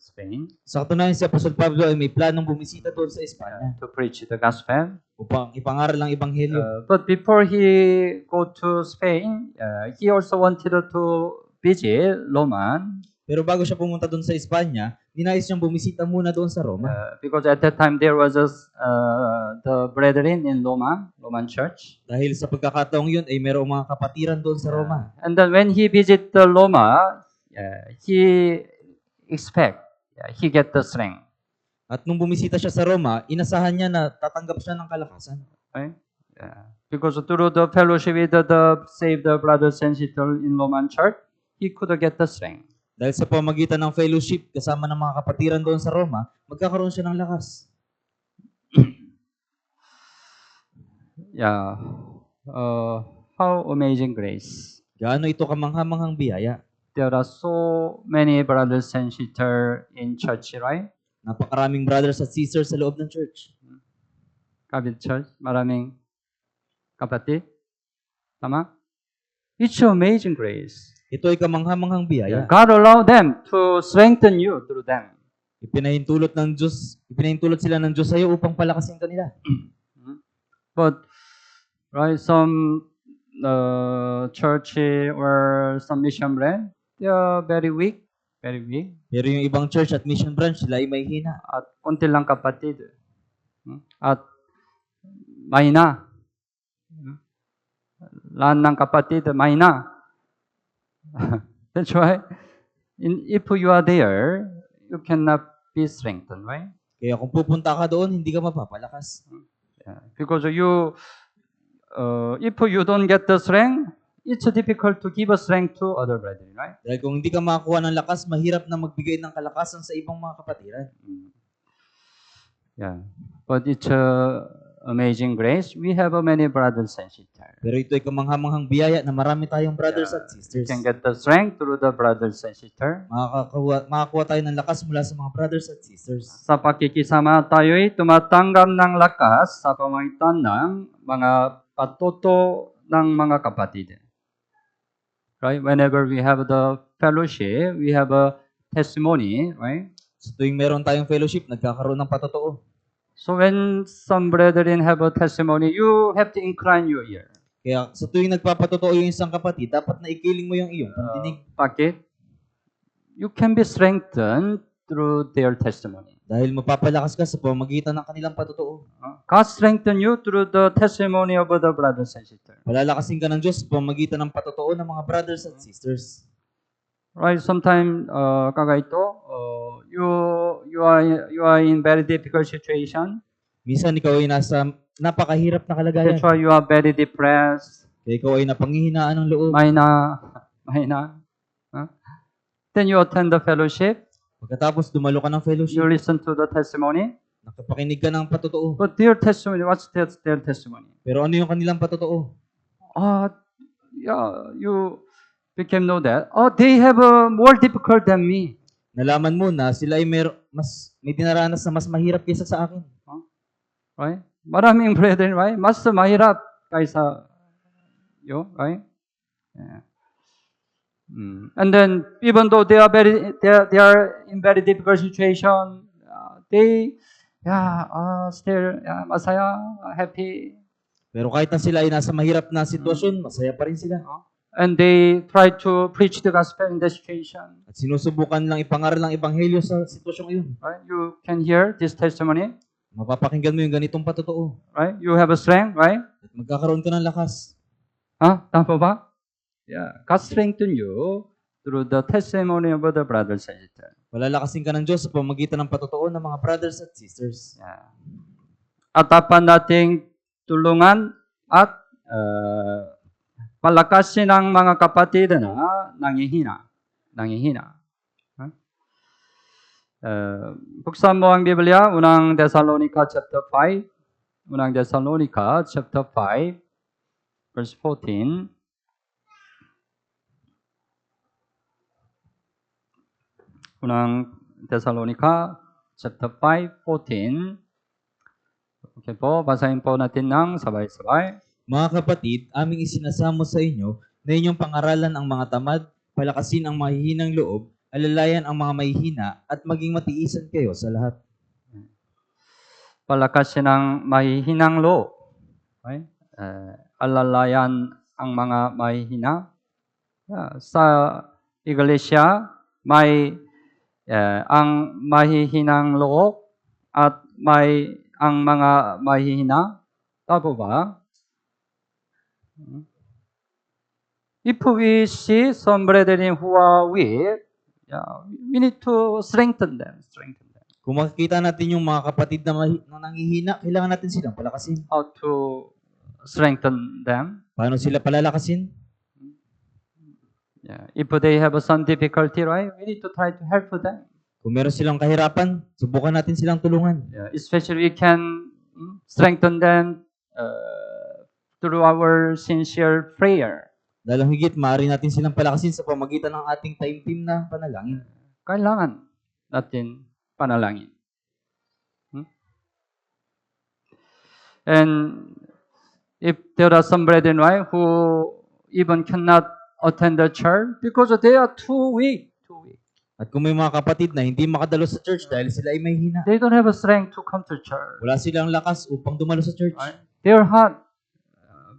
Speaker 2: Sa katunayan, si Apostol Pablo ay may planong bumisita doon sa Espanya
Speaker 1: To preach the gospel.
Speaker 2: upang ipangaral ang ebanghelyo.
Speaker 1: But before he go to Spain, he also wanted to visit Roman.
Speaker 2: Pero bago siya pumunta doon sa Espanya, ninais niyang bumisita muna doon sa Roma.
Speaker 1: Because at that time there was the brethren in Roman church.
Speaker 2: Dahil sa pagkakataong yun, ay mayroong mga kapatiran doon sa Roma.
Speaker 1: And then when he visit the Roma, he he get the strength.
Speaker 2: At nung bumisita siya sa Roma, inasahan niya na tatanggap siya ng kalakasan.
Speaker 1: Right? Because through the fellowship with the saved brothers and sisters in Roman church, he could get the strength.
Speaker 2: Dahil sa pamagitan ng fellowship kasama ng mga kapatiran doon sa Roma, magkakaroon siya ng lakas.
Speaker 1: How amazing grace.
Speaker 2: Gaano ito kamangha-manghang biyaya.
Speaker 1: There are so many brothers and sisters in church, right?
Speaker 2: Napakaraming brothers at sisters sa loob ng church.
Speaker 1: Kapit church, maraming kapatid. Tama? It's amazing grace.
Speaker 2: Ito ay kamangha-manghang biyaya.
Speaker 1: God allowed them to strengthen you through them.
Speaker 2: Ipinahintulot sila ng Diyos sa iyo upang palakasin kanila.
Speaker 1: But right, some church or some mission brand, they are very weak.
Speaker 2: Pero yung ibang church at mission branch, sila ay may hina.
Speaker 1: At konti lang kapatid. At mahina. Lahat ng kapatid, mahina. That's why, if you are there, you cannot be strengthened, right?
Speaker 2: Kaya kung pupunta ka doon, hindi ka mapapalakas.
Speaker 1: Yeah. Because if you don't get the strength, it's difficult to give a strength to other brethren, right?
Speaker 2: Dahil kung hindi ka makakuha ng lakas, mahirap na magbigay ng kalakasan sa ibang mga kapatiran.
Speaker 1: Yeah. But it's amazing grace. We have many brothers and sisters.
Speaker 2: Pero ito ay kamangha-manghang biyaya na marami tayong brothers at
Speaker 1: You
Speaker 2: sisters.
Speaker 1: can get the strength through the brothers and sisters.
Speaker 2: Makakuha tayo ng lakas mula sa mga brothers at sisters.
Speaker 1: Sa pakikisama tayo'y tumatanggap ng lakas sa pamamagitan ng mga patuto ng mga kapatid. Right? Whenever we have the fellowship, we have a testimony, right?
Speaker 2: So tuwing meron tayong fellowship, nagkakaroon ng patotoo.
Speaker 1: So when some brethren have a testimony, you have to incline your ear.
Speaker 2: Kaya sa tuwing nagpapatotoo yung isang kapatid, dapat na ikiling mo yung iyong pandinig.
Speaker 1: Bakit? You can be strengthened through their testimony.
Speaker 2: Dahil mapapalakas ka sa pamamagitan ng kanilang patotoo.
Speaker 1: God strengthen you through the testimony of the brothers and sisters.
Speaker 2: Palalakasin ka ng Diyos sa pamamagitan ng patotoo ng mga brothers at sisters.
Speaker 1: Right? Sometimes, kagaito, you are in very difficult situation.
Speaker 2: Minsan ikaw ay nasa napakahirap na kalagayan.
Speaker 1: That's why you are very depressed.
Speaker 2: Kaya ikaw ay napanghihinaan ng loob.
Speaker 1: Mahina. Huh? Then you attend the fellowship.
Speaker 2: Pagkatapos dumalo ka ng
Speaker 1: You
Speaker 2: fellowship,
Speaker 1: listen to the testimony.
Speaker 2: nakapakinig ka ng patotoo.
Speaker 1: But their testimony, what's their testimony?
Speaker 2: Pero ano yung kanilang patotoo?
Speaker 1: Yeah, you became know that. They have more difficult than me.
Speaker 2: Nalaman mo na sila ay may dinaranas na mas mahirap kaysa sa akin.
Speaker 1: Right? Maraming brethren, right? Mas mahirap kaysa you, right? Yeah. And then, even though they are in very difficult situation, they still masaya, happy,
Speaker 2: Pero kahit na sila ay nasa mahirap na sitwasyon, masaya pa rin sila.
Speaker 1: and they try to preach the gospel in the situation.
Speaker 2: At sinusubukan lang ipangaral ng ebanghelyo sa sitwasyong iyon.
Speaker 1: Right? You can hear this testimony,
Speaker 2: Mapapakinggan mo yung ganitong patotoo.
Speaker 1: right? You have a strength, right?
Speaker 2: At magkakaroon ka ng lakas.
Speaker 1: Tama ba? Yeah. God strengthen you through the testimony of the brothers and sisters.
Speaker 2: Palalakasin ka ng Diyos sa pamamagitan ng patotoo ng mga brothers at sisters.
Speaker 1: Yeah. At dapat nating tulungan at palakasin ang mga kapatid na nangihina. Buksan mo ang Biblia, unang Thessalonica chapter 5. Unang Thessalonica chapter 5, verse 14. Unang Thessalonica chapter 5, 14. Okay po, basahin po natin ng sabay-sabay.
Speaker 2: Mga kapatid, aming isinasamo sa inyo na inyong pangaralan ang mga tamad, palakasin ang mahihinang loob, alalayan ang mga mahihina, at maging matiisan kayo sa lahat.
Speaker 1: Palakasin ang mahihinang loob. Okay? Alalayan ang mga mahihina. Sa iglesia, may ang mahihinang loob at may ang mga mahihina. Tama ba? If we see some brethren who are weak, we need to strengthen them.
Speaker 2: Kung makikita natin yung mga kapatid na nanghihina, kailangan natin silang palakasin.
Speaker 1: How to strengthen them?
Speaker 2: Paano sila palalakasin?
Speaker 1: If they have some difficulty, right, we need to try to help them.
Speaker 2: Kung meron silang kahirapan, subukan natin silang tulungan.
Speaker 1: Especially we can strengthen them through our sincere prayer.
Speaker 2: Dahil higit, maaari natin silang palakasin sa pamagitan ng ating taimtim na panalangin.
Speaker 1: Kailangan natin panalangin. And if there are some brethren, right, who even cannot attend the church because they are too weak. Too weak.
Speaker 2: At kung may mga kapatid na hindi makadalo sa church dahil sila ay may hina,
Speaker 1: They don't have a strength to come to church.
Speaker 2: wala silang lakas upang dumalo sa church.
Speaker 1: Right? Their heart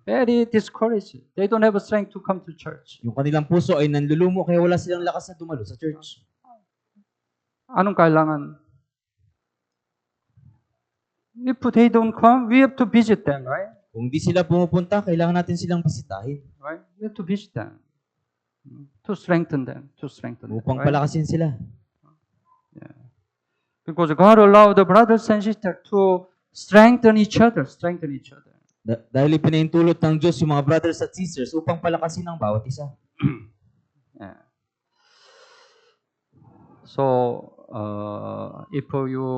Speaker 1: very discouraged. They don't have a strength to come to church.
Speaker 2: Yung kanilang puso ay nanlulumo kaya wala silang lakas na dumalo sa church.
Speaker 1: Anong kailangan? If they don't come, we have to visit them, right?
Speaker 2: Kung di sila pumupunta, kailangan natin silang bisitahin
Speaker 1: Right? We have to visit them to strengthen them,
Speaker 2: upang
Speaker 1: right?
Speaker 2: palakasin sila.
Speaker 1: Because God allowed the brothers and sisters to strengthen each other.
Speaker 2: Dahil ipinaintulot ng Diyos yung mga brothers at sisters upang palakasin ang bawat isa.
Speaker 1: Yeah. So, if you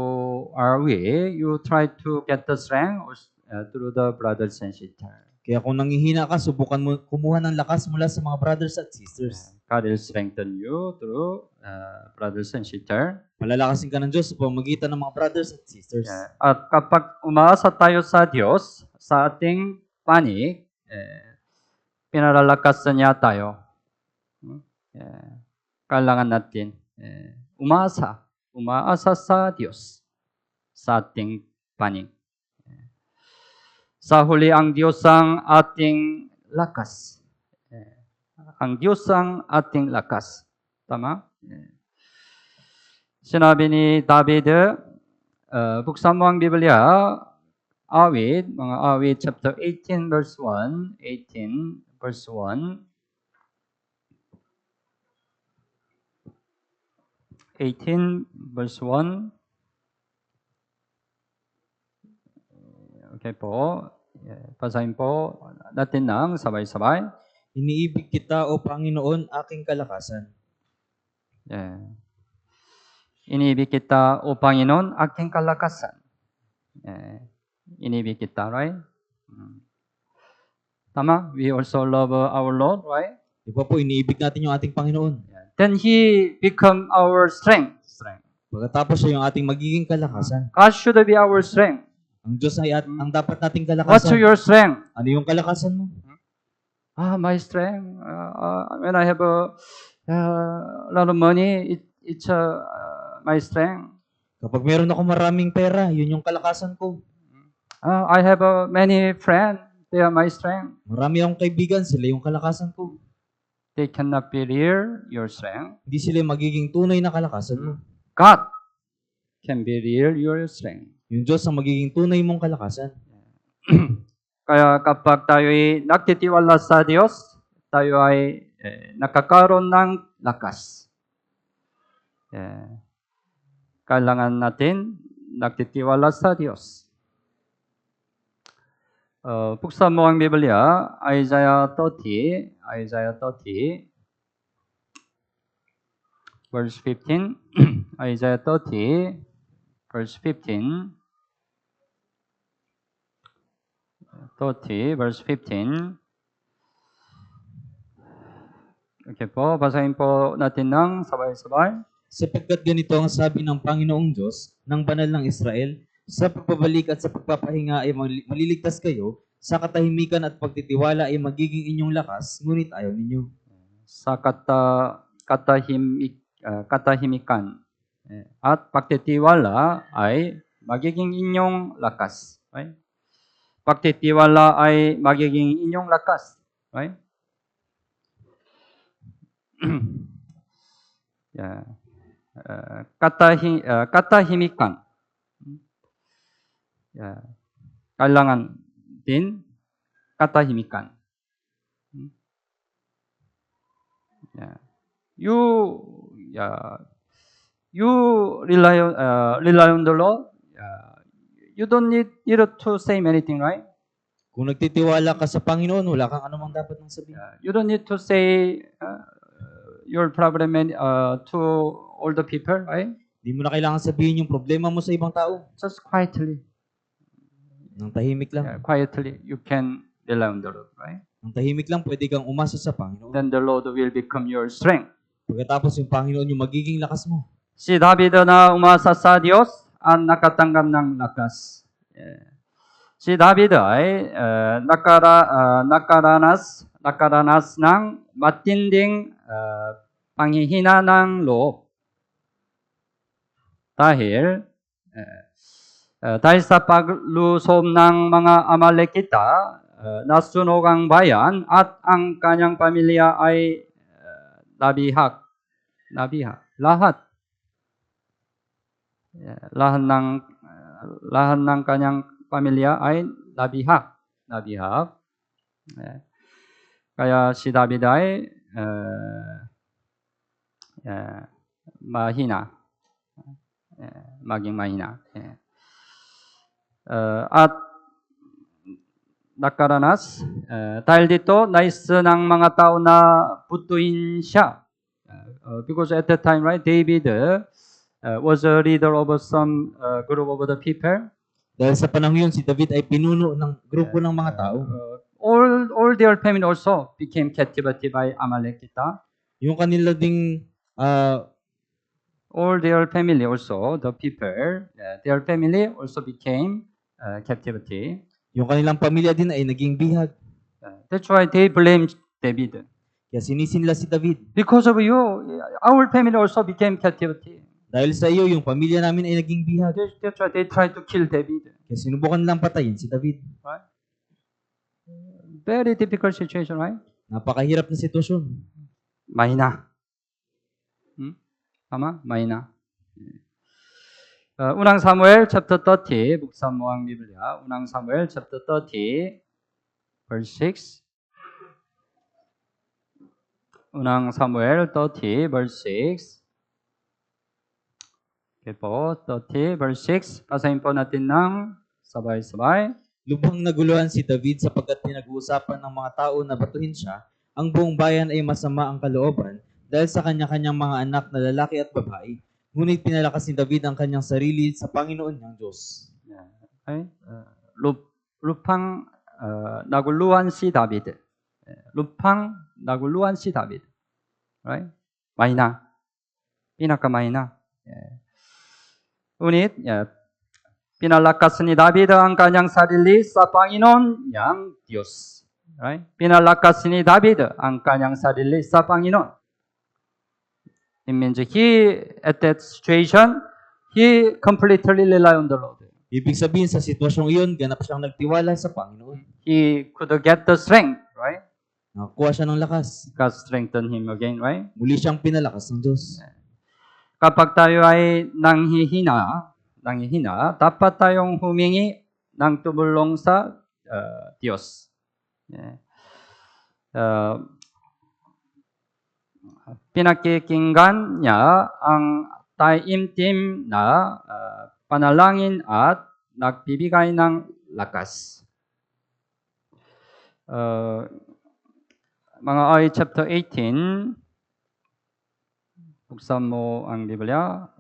Speaker 1: are weak, you try to get the strength through the brothers and sisters.
Speaker 2: Kaya kung nangihina ka, subukan mo kumuha ng lakas mula sa mga brothers at sisters.
Speaker 1: God will strengthen you through brothers and sisters.
Speaker 2: Palalakasin ka ng Diyos sa pamamagitan ng mga brothers at sisters.
Speaker 1: Yeah. At kapag umaasa tayo sa Diyos, sa ating panig, pinalalakas niya tayo. Kailangan natin umaasa sa Diyos, sa ating panig. Sa huli, ang Diyos ang ating lakas. Ang Diyos ang ating lakas. Tama? Sinabi ni David, buksan mo ang Biblia, awit, mga awit, chapter 18, verse 1. 18, verse 1. 18, verse 1. Okay po. Basahin po natin ng sabay-sabay.
Speaker 2: Iniibig kita, O Panginoon, aking kalakasan.
Speaker 1: Yeah. Iniibig kita, O Panginoon, aking kalakasan. Yeah. Iniibig kita, right? Tama? We also love our Lord, right?
Speaker 2: Di ba po, iniibig natin yung ating Panginoon.
Speaker 1: Yeah. Then He become our strength.
Speaker 2: Pagkatapos siya yung ating magiging kalakasan.
Speaker 1: God should be our strength.
Speaker 2: Ang Diyos ay ang dapat nating
Speaker 1: What's
Speaker 2: kalakasan.
Speaker 1: your strength?
Speaker 2: Ano yung kalakasan mo?
Speaker 1: My strength. When I have a lot of money, it's my strength.
Speaker 2: Kapag meron ako maraming pera, yun yung kalakasan ko.
Speaker 1: I have many friends. They are my strength.
Speaker 2: Marami akong kaibigan, sila yung kalakasan ko.
Speaker 1: They cannot be real your strength.
Speaker 2: Hindi sila yung magiging tunay na kalakasan mo.
Speaker 1: God can be real your strength.
Speaker 2: Yung Diyos ang magiging tunay mong kalakasan.
Speaker 1: Kaya kapag tayo'y nagtitiwala sa Diyos, tayo ay nakakaroon ng lakas. Kailangan natin nagtitiwala sa Diyos. Buksan mo ang Biblia, Isaiah 30, verse 15. Isaiah 30, verse 15. 30, verse 15. Okay po, basahin po natin ng sabay-sabay.
Speaker 2: Sapagkat ganito ang sabi ng Panginoong Diyos, ng banal ng Israel, sa pagbabalik at sa pagpapahinga ay maliligtas kayo, sa katahimikan at pagtitiwala ay magiging inyong lakas, ngunit ayaw ninyo.
Speaker 1: Sa katahimikan at pagtitiwala ay magiging inyong lakas. Right? Pagtitiwala ay magiging inyong lakas. Right? Yeah. Katahimikan. Yeah. Kailangan din katahimikan. Yeah. You rely on the Lord. You don't need to say anything, right?
Speaker 2: Kung nagtitiwala ka sa Panginoon, wala kang anumang dapat nang sabihin.
Speaker 1: You don't need to say your problem to all the people, right?
Speaker 2: Hindi mo na kailangan sabihin yung problema mo sa ibang tao.
Speaker 1: Just quietly.
Speaker 2: Nang tahimik lang.
Speaker 1: Quietly, you can rely on the Lord, right?
Speaker 2: Nang tahimik lang, pwede kang umasa sa Panginoon.
Speaker 1: Then the Lord will become your strength.
Speaker 2: Pagkatapos yung Panginoon yung magiging lakas mo.
Speaker 1: Si David na umasa sa Diyos at nakatanggap ng lakas. si David ay nakaranas ng matinding panghihina ng loob. Dahil sa paglusob ng mga Amalekita, nasunog ang bayan at ang kanyang pamilya ay nabihag. Lahat. Lahat ng kanyang pamilya ay nabihag. Kaya si David ay mahina. Maging mahina. At nakaranas, dahil dito, nais ng mga tao na putuin siya. Because at that time, right, David was a leader of some group of the people.
Speaker 2: Dahil sa panahon yun, si David ay pinuno ng grupo ng mga tao.
Speaker 1: All their family also became captivity by Amalekita.
Speaker 2: Yung kanila ding
Speaker 1: all their family also, the people, their family also became captivity.
Speaker 2: Yung kanilang pamilya din ay naging bihag.
Speaker 1: That's why they blamed David.
Speaker 2: Kaya sinisin nila si David.
Speaker 1: Because of you, our family also became captivity.
Speaker 2: Dahil sa iyo, yung pamilya namin ay naging bihag.
Speaker 1: That's why they tried to kill David.
Speaker 2: Kaya sinubukan nilang patayin si David.
Speaker 1: Right? Very difficult situation, right?
Speaker 2: Napakahirap na sitwasyon.
Speaker 1: mahina. Tama? mahina. Unang Samuel chapter 30, buksan mo ang Biblia. Unang Samuel chapter 30, verse 6. Unang Samuel 30, verse 6. Okay po, 30, verse 6. Basahin po natin ng sabay-sabay.
Speaker 2: Lubhang naguluhan si David sapagkat pinag-uusapan ng mga tao na batuhin siya. Ang buong bayan ay masama ang kalooban dahil sa kanya-kanyang mga anak na lalaki at babae. Ngunit pinalakas ni David ang kanyang sarili sa Panginoon niyang Diyos.
Speaker 1: Okay? Lupang naguluhan si David. Lupang naguluhan si David. Right? Mahina. Pinakamahina. Ngunit pinalakas ni David ang kanyang sarili sa Panginoon niyang Diyos. Right? Pinalakas ni David ang kanyang sarili sa Panginoon. It means at that situation, he completely relied on the Lord.
Speaker 2: Ibig sabihin sa sitwasyong iyon, ganap siyang nagtiwala sa Panginoon.
Speaker 1: He could get the strength, right?
Speaker 2: Nakakuha siya ng lakas.
Speaker 1: God strengthened him again, right?
Speaker 2: Muli siyang pinalakas ng Diyos.
Speaker 1: Kapag tayo ay nanghihina, dapat tayong humingi ng tumulong sa Diyos. Pinakikinggan niya ang taimtim na panalangin at nagbibigay ng lakas. Mga awit chapter 18, buksan mo ang Biblia,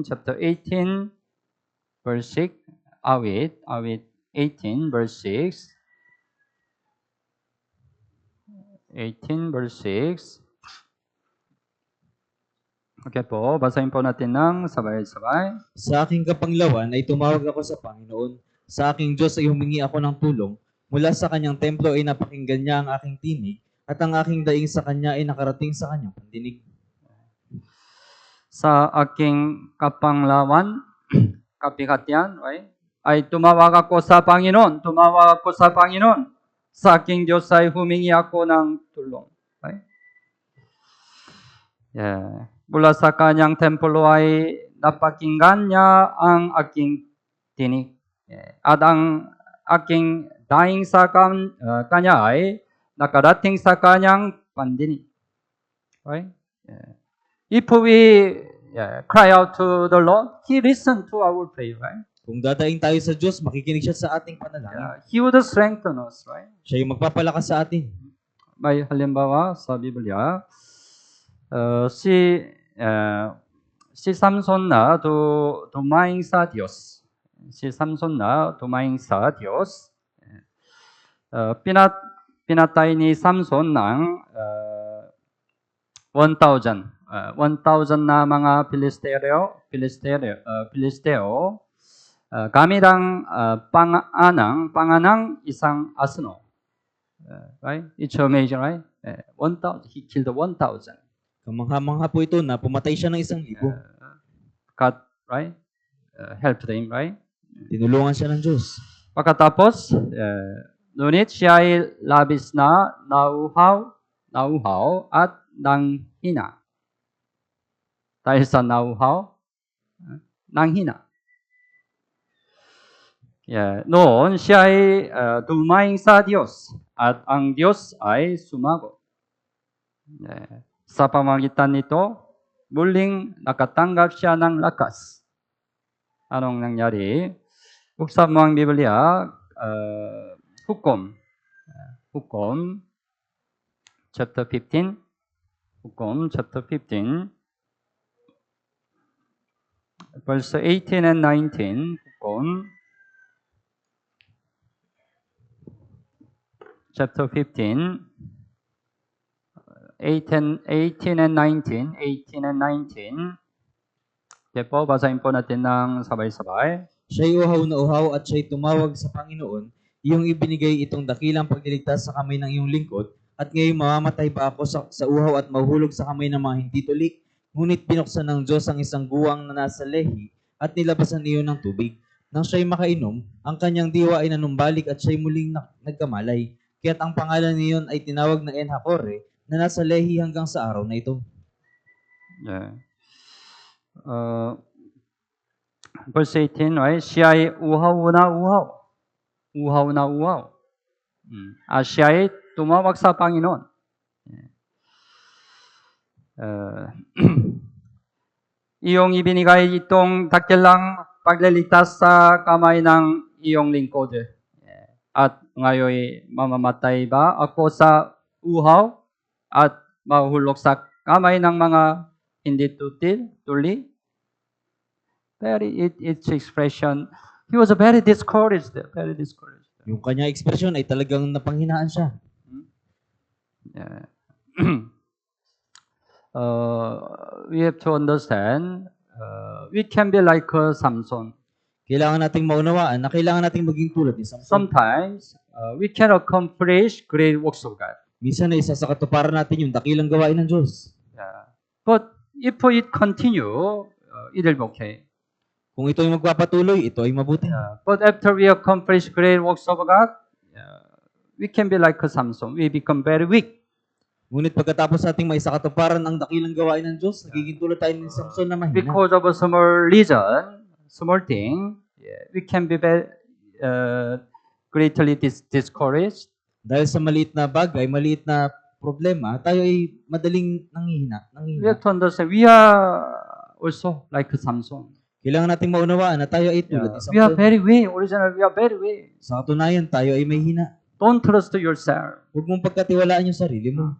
Speaker 1: chapter 18, verse 6, awit 18, verse 6. 18, verse 6. Okay po, basahin po natin ng sabay-sabay.
Speaker 2: Sa aking kapanglawan ay tumawag ako sa Panginoon. Sa aking Diyos ay humingi ako ng tulong. Mula sa kanyang templo ay napakinggan niya ang aking tinig at ang aking daing sa kanya ay nakarating sa kanyang pandinig.
Speaker 1: Sa aking kapanglawan, kapihatian, right? Ay tumawag ako sa Panginoon. Sa aking Diyos ay humingi ako ng tulong. Right? Mula sa kanyang templo ay napakinggan niya ang aking tinig. At ang aking daing sa kanya ay nakarating sa kanyang pandinig. Right? If we cry out to the Lord, He listens to our prayer, right?
Speaker 2: Kung dadaing tayo sa Diyos, makikinig siya sa ating panalangin.
Speaker 1: He would strengthen us, right?
Speaker 2: Siya yung magpapalakas sa atin.
Speaker 1: May halimbawa sa Biblia, si Samson na dumaing sa Diyos. Pinatay ni Samson ng 1,000 na mga Pilisteo kami panganang isang asno. Right? It's amazing, right? 1,000. He killed 1,000.
Speaker 2: Kamangha-mangha po ito na pumatay siya ng 1,000.
Speaker 1: God, right? Helped him, right?
Speaker 2: Tinulungan siya ng Diyos.
Speaker 1: Pagkatapos, ngunit siya ay labis na nauhaw at nanghina. Dahil sa nauhaw, nanghina. Noon siya ay dumaing sa Diyos at ang Diyos ay sumagot. Sa pamagitan nito, muling nakatanggap siya ng lakas. Anong nangyari? Buksan mo ang Biblia, Hukom chapter 15. Hukom chapter 15. Verse 18 and 19. Hukom chapter 15. 18 and 19. 18 and 19. Okay po, basahin po natin ng sabay-sabay.
Speaker 2: Siya'y uhaw na uhaw at siya'y tumawag sa Panginoon, iyong ibinigay itong dakilang pagliligtas sa kamay ng iyong lingkod, at ngayon mamamatay pa ako sa uhaw at mahuhulog sa kamay ng mga hindi tulik. Ngunit binuksan ng Diyos ang isang guwang na nasa lehi at nilabasan iyon ng tubig. Nang siya'y makainom, ang kanyang diwa ay nanumbalik at siya'y muling nagkamalay. Kaya't ang pangalan niyon ay tinawag na Enhakore, na nasa lehi hanggang sa araw na ito.
Speaker 1: Verse 18, right? Siya ay uhaw na uhaw. Uhaw na uhaw. At siya ay tumawag sa Panginoon. Iyong ibinigay itong dakilang pagliligtas sa kamay ng iyong lingkod. At ngayon mamamatay ba ako sa uhaw at mahulog sa kamay ng mga hindi tuli? Its expression, he was very discouraged.
Speaker 2: Yung kanya ekspresyon ay talagang napanghinaan siya.
Speaker 1: We have to understand, we can be like Samson.
Speaker 2: Kailangan nating maunawaan na kailangan nating maging tulad ni Samson.
Speaker 1: Sometimes, we can accomplish great works of God.
Speaker 2: Minsan ay isa sa katuparan natin yung dakilang gawain ng Diyos.
Speaker 1: But if it continue, it will be okay.
Speaker 2: Kung ito ay magpapatuloy, ito ay mabuti.
Speaker 1: But after we accomplish great works of God, we can be like Samson. We become very weak.
Speaker 2: Ngunit pagkatapos nating may isa katuparan ang dakilang gawain ng Diyos, nagiging tulad tayo ni Samson na mahina.
Speaker 1: Because of a small reason, small thing, we can be very, greatly discouraged.
Speaker 2: Dahil sa maliit na bagay, maliit na problema, tayo ay madaling nanghihina.
Speaker 1: We have to understand, we are also like Samson.
Speaker 2: Kailangan nating maunawaan na tayo ay tulad ni Samson.
Speaker 1: We are very weak. Originally, we are very weak.
Speaker 2: Sa katunayan, tayo ay may hina.
Speaker 1: Don't trust yourself.
Speaker 2: Huwag mong pagkatiwalaan yung sarili mo.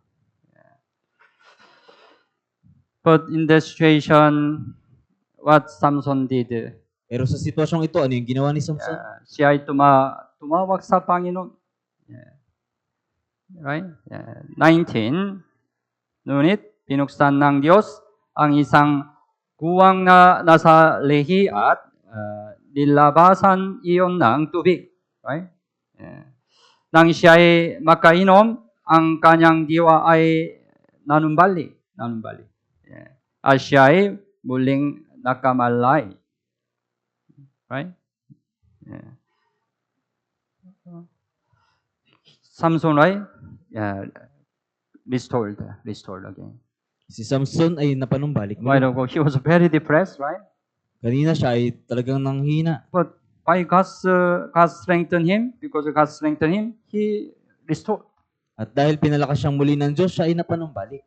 Speaker 1: But in that situation, what Samson did,
Speaker 2: Pero sa sitwasyong ito, ano yung ginawa ni Samson?
Speaker 1: siya ay tumawag sa Panginoon. Right? 19, ngunit pinuksan ng Diyos ang isang guwang na nasa lehi at nilabasan iyon ng tubig. Right? Nang siya ay makainom, ang kanyang diwa ay nanumbali. At siya ay muling nakamalay. Right? Samson, right? Restored again.
Speaker 2: Si Samson ay napanumbalik.
Speaker 1: While ago, he was very depressed, right?
Speaker 2: Kanina siya ay talagang nanghina.
Speaker 1: But by God strengthened him, because God strengthened him, he restored.
Speaker 2: At dahil pinalakas siyang muli ng Diyos, siya ay napanumbalik.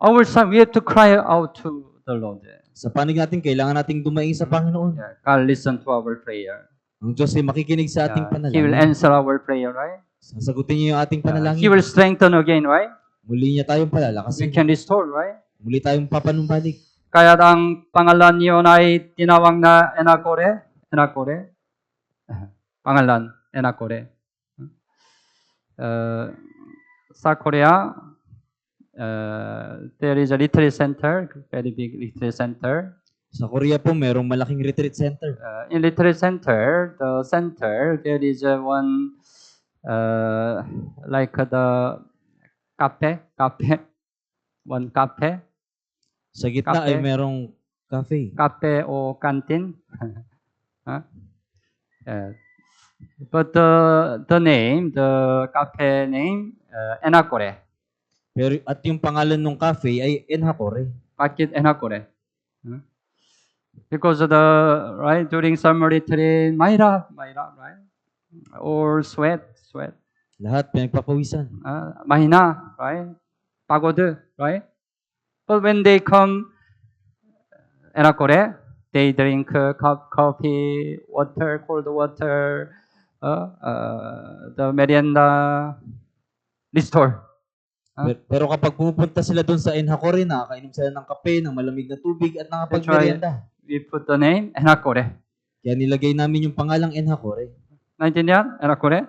Speaker 1: Our son, we have to cry out to the Lord.
Speaker 2: Sa panig natin, kailangan nating dumaing sa Panginoon.
Speaker 1: God listen to our prayer.
Speaker 2: Ang Diyos ay makikinig sa ating
Speaker 1: He will
Speaker 2: panalangin.
Speaker 1: answer our prayer, right?
Speaker 2: Sasagutin niya yung ating
Speaker 1: He
Speaker 2: panalangin.
Speaker 1: will strengthen again, right?
Speaker 2: Muli niya tayong
Speaker 1: We
Speaker 2: palalakasin.
Speaker 1: can restore, right?
Speaker 2: Muli tayong papanumbalik.
Speaker 1: Kaya ang pangalan niyo ay tinawag na Enhakore. Pangalan, Enhakore. Sa Korea, there is a retreat center, very big retreat center.
Speaker 2: Sa Korea po, merong malaking retreat center.
Speaker 1: In retreat center, the center, there is one like the cafe, one cafe,
Speaker 2: Sa gitna ay
Speaker 1: Cafe.
Speaker 2: merong cafe.
Speaker 1: cafe or canteen. Huh? Yeah. But the name, the cafe name, Enakore.
Speaker 2: Pero, at yung pangalan ng cafe ay Enhakore.
Speaker 1: Bakit Enakore? Because right, during summer retreat, mahirap, right? Or sweat.
Speaker 2: Lahat pinagpapawisan.
Speaker 1: Mahina, right? Pagod, right? But when they come Enakore, they drink coffee, water, cold water, the merienda, restore.
Speaker 2: Pero kapag pumupunta sila doon sa Enhakore, nakakainom sila ng kape, ng malamig na tubig at nakapagmerienda.
Speaker 1: We put the name Enakore.
Speaker 2: Kaya nilagay namin yung pangalang Enhakore.
Speaker 1: 나이지리안 Enakore.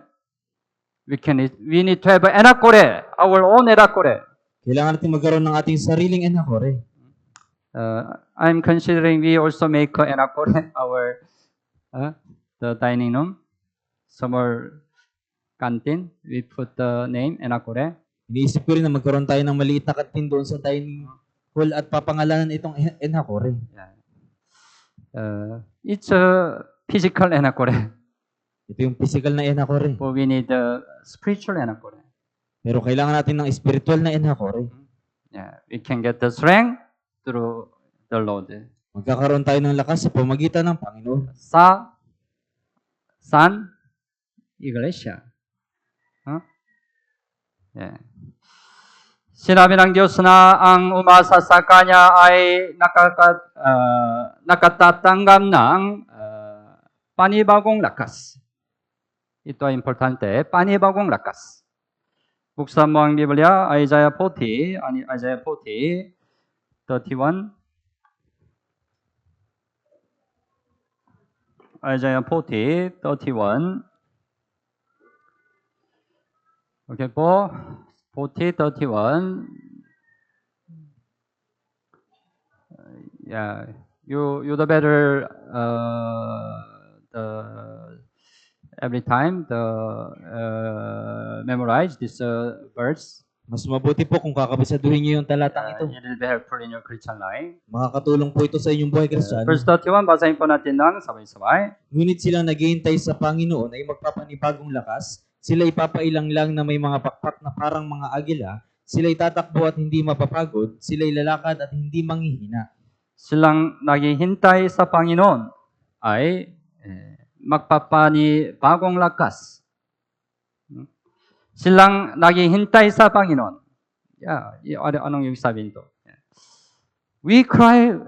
Speaker 1: We need to have Enakore, our own Enakore.
Speaker 2: Kailangan natin magkaroon ng ating sariling Enhakore.
Speaker 1: I'm considering we also make Enakore our the dining room, summer canteen. We put the name Enakore.
Speaker 2: Iniisip ko rin na magkaroon tayo ng maliit na kantin doon sa dining hall at papangalanan itong Enhakore.
Speaker 1: It's a physical Enakore,
Speaker 2: Ito yung physical na Enhakore.
Speaker 1: but we need a spiritual Enakore.
Speaker 2: Pero kailangan natin ng spiritual na Enhakore.
Speaker 1: Yeah, we can get the strength through the Lord.
Speaker 2: Magkakaroon tayo ng lakas sa pamagitan ng Panginoon.
Speaker 1: San Iglesia. Yeah. Sinabi ng Diyos na ang umasa sa Kanya ay nakatatanggap ng panibagong lakas. Ito ay importante, panibagong lakas. Buksan mo ang Biblia, Isaiah 40, Isaiah 40, 31. Isaiah 40, 31. Okay po, 40, 31. Yeah, you the better every time memorize this verse.
Speaker 2: Mas mabuti po kung kakabisaduhin niyo yung talatang ito.
Speaker 1: It will be helpful in your Christian life.
Speaker 2: Makakatulong po ito sa inyong buhay Kristiyano.
Speaker 1: Verse 31, basahin po natin ng sabay-sabay.
Speaker 2: Ngunit silang naghihintay sa Panginoon ay magpapanibagong lakas. Sila ipapailang lang na may mga pakpak na parang mga agila. Sila itatakbo at hindi mapapagod. Sila ilalakad at hindi manghihina.
Speaker 1: Silang naghihintay sa Panginoon ay magpapanibagong lakas. Silang naghihintay sa Panginoon. Yeah, anong yung sabihin to? We cry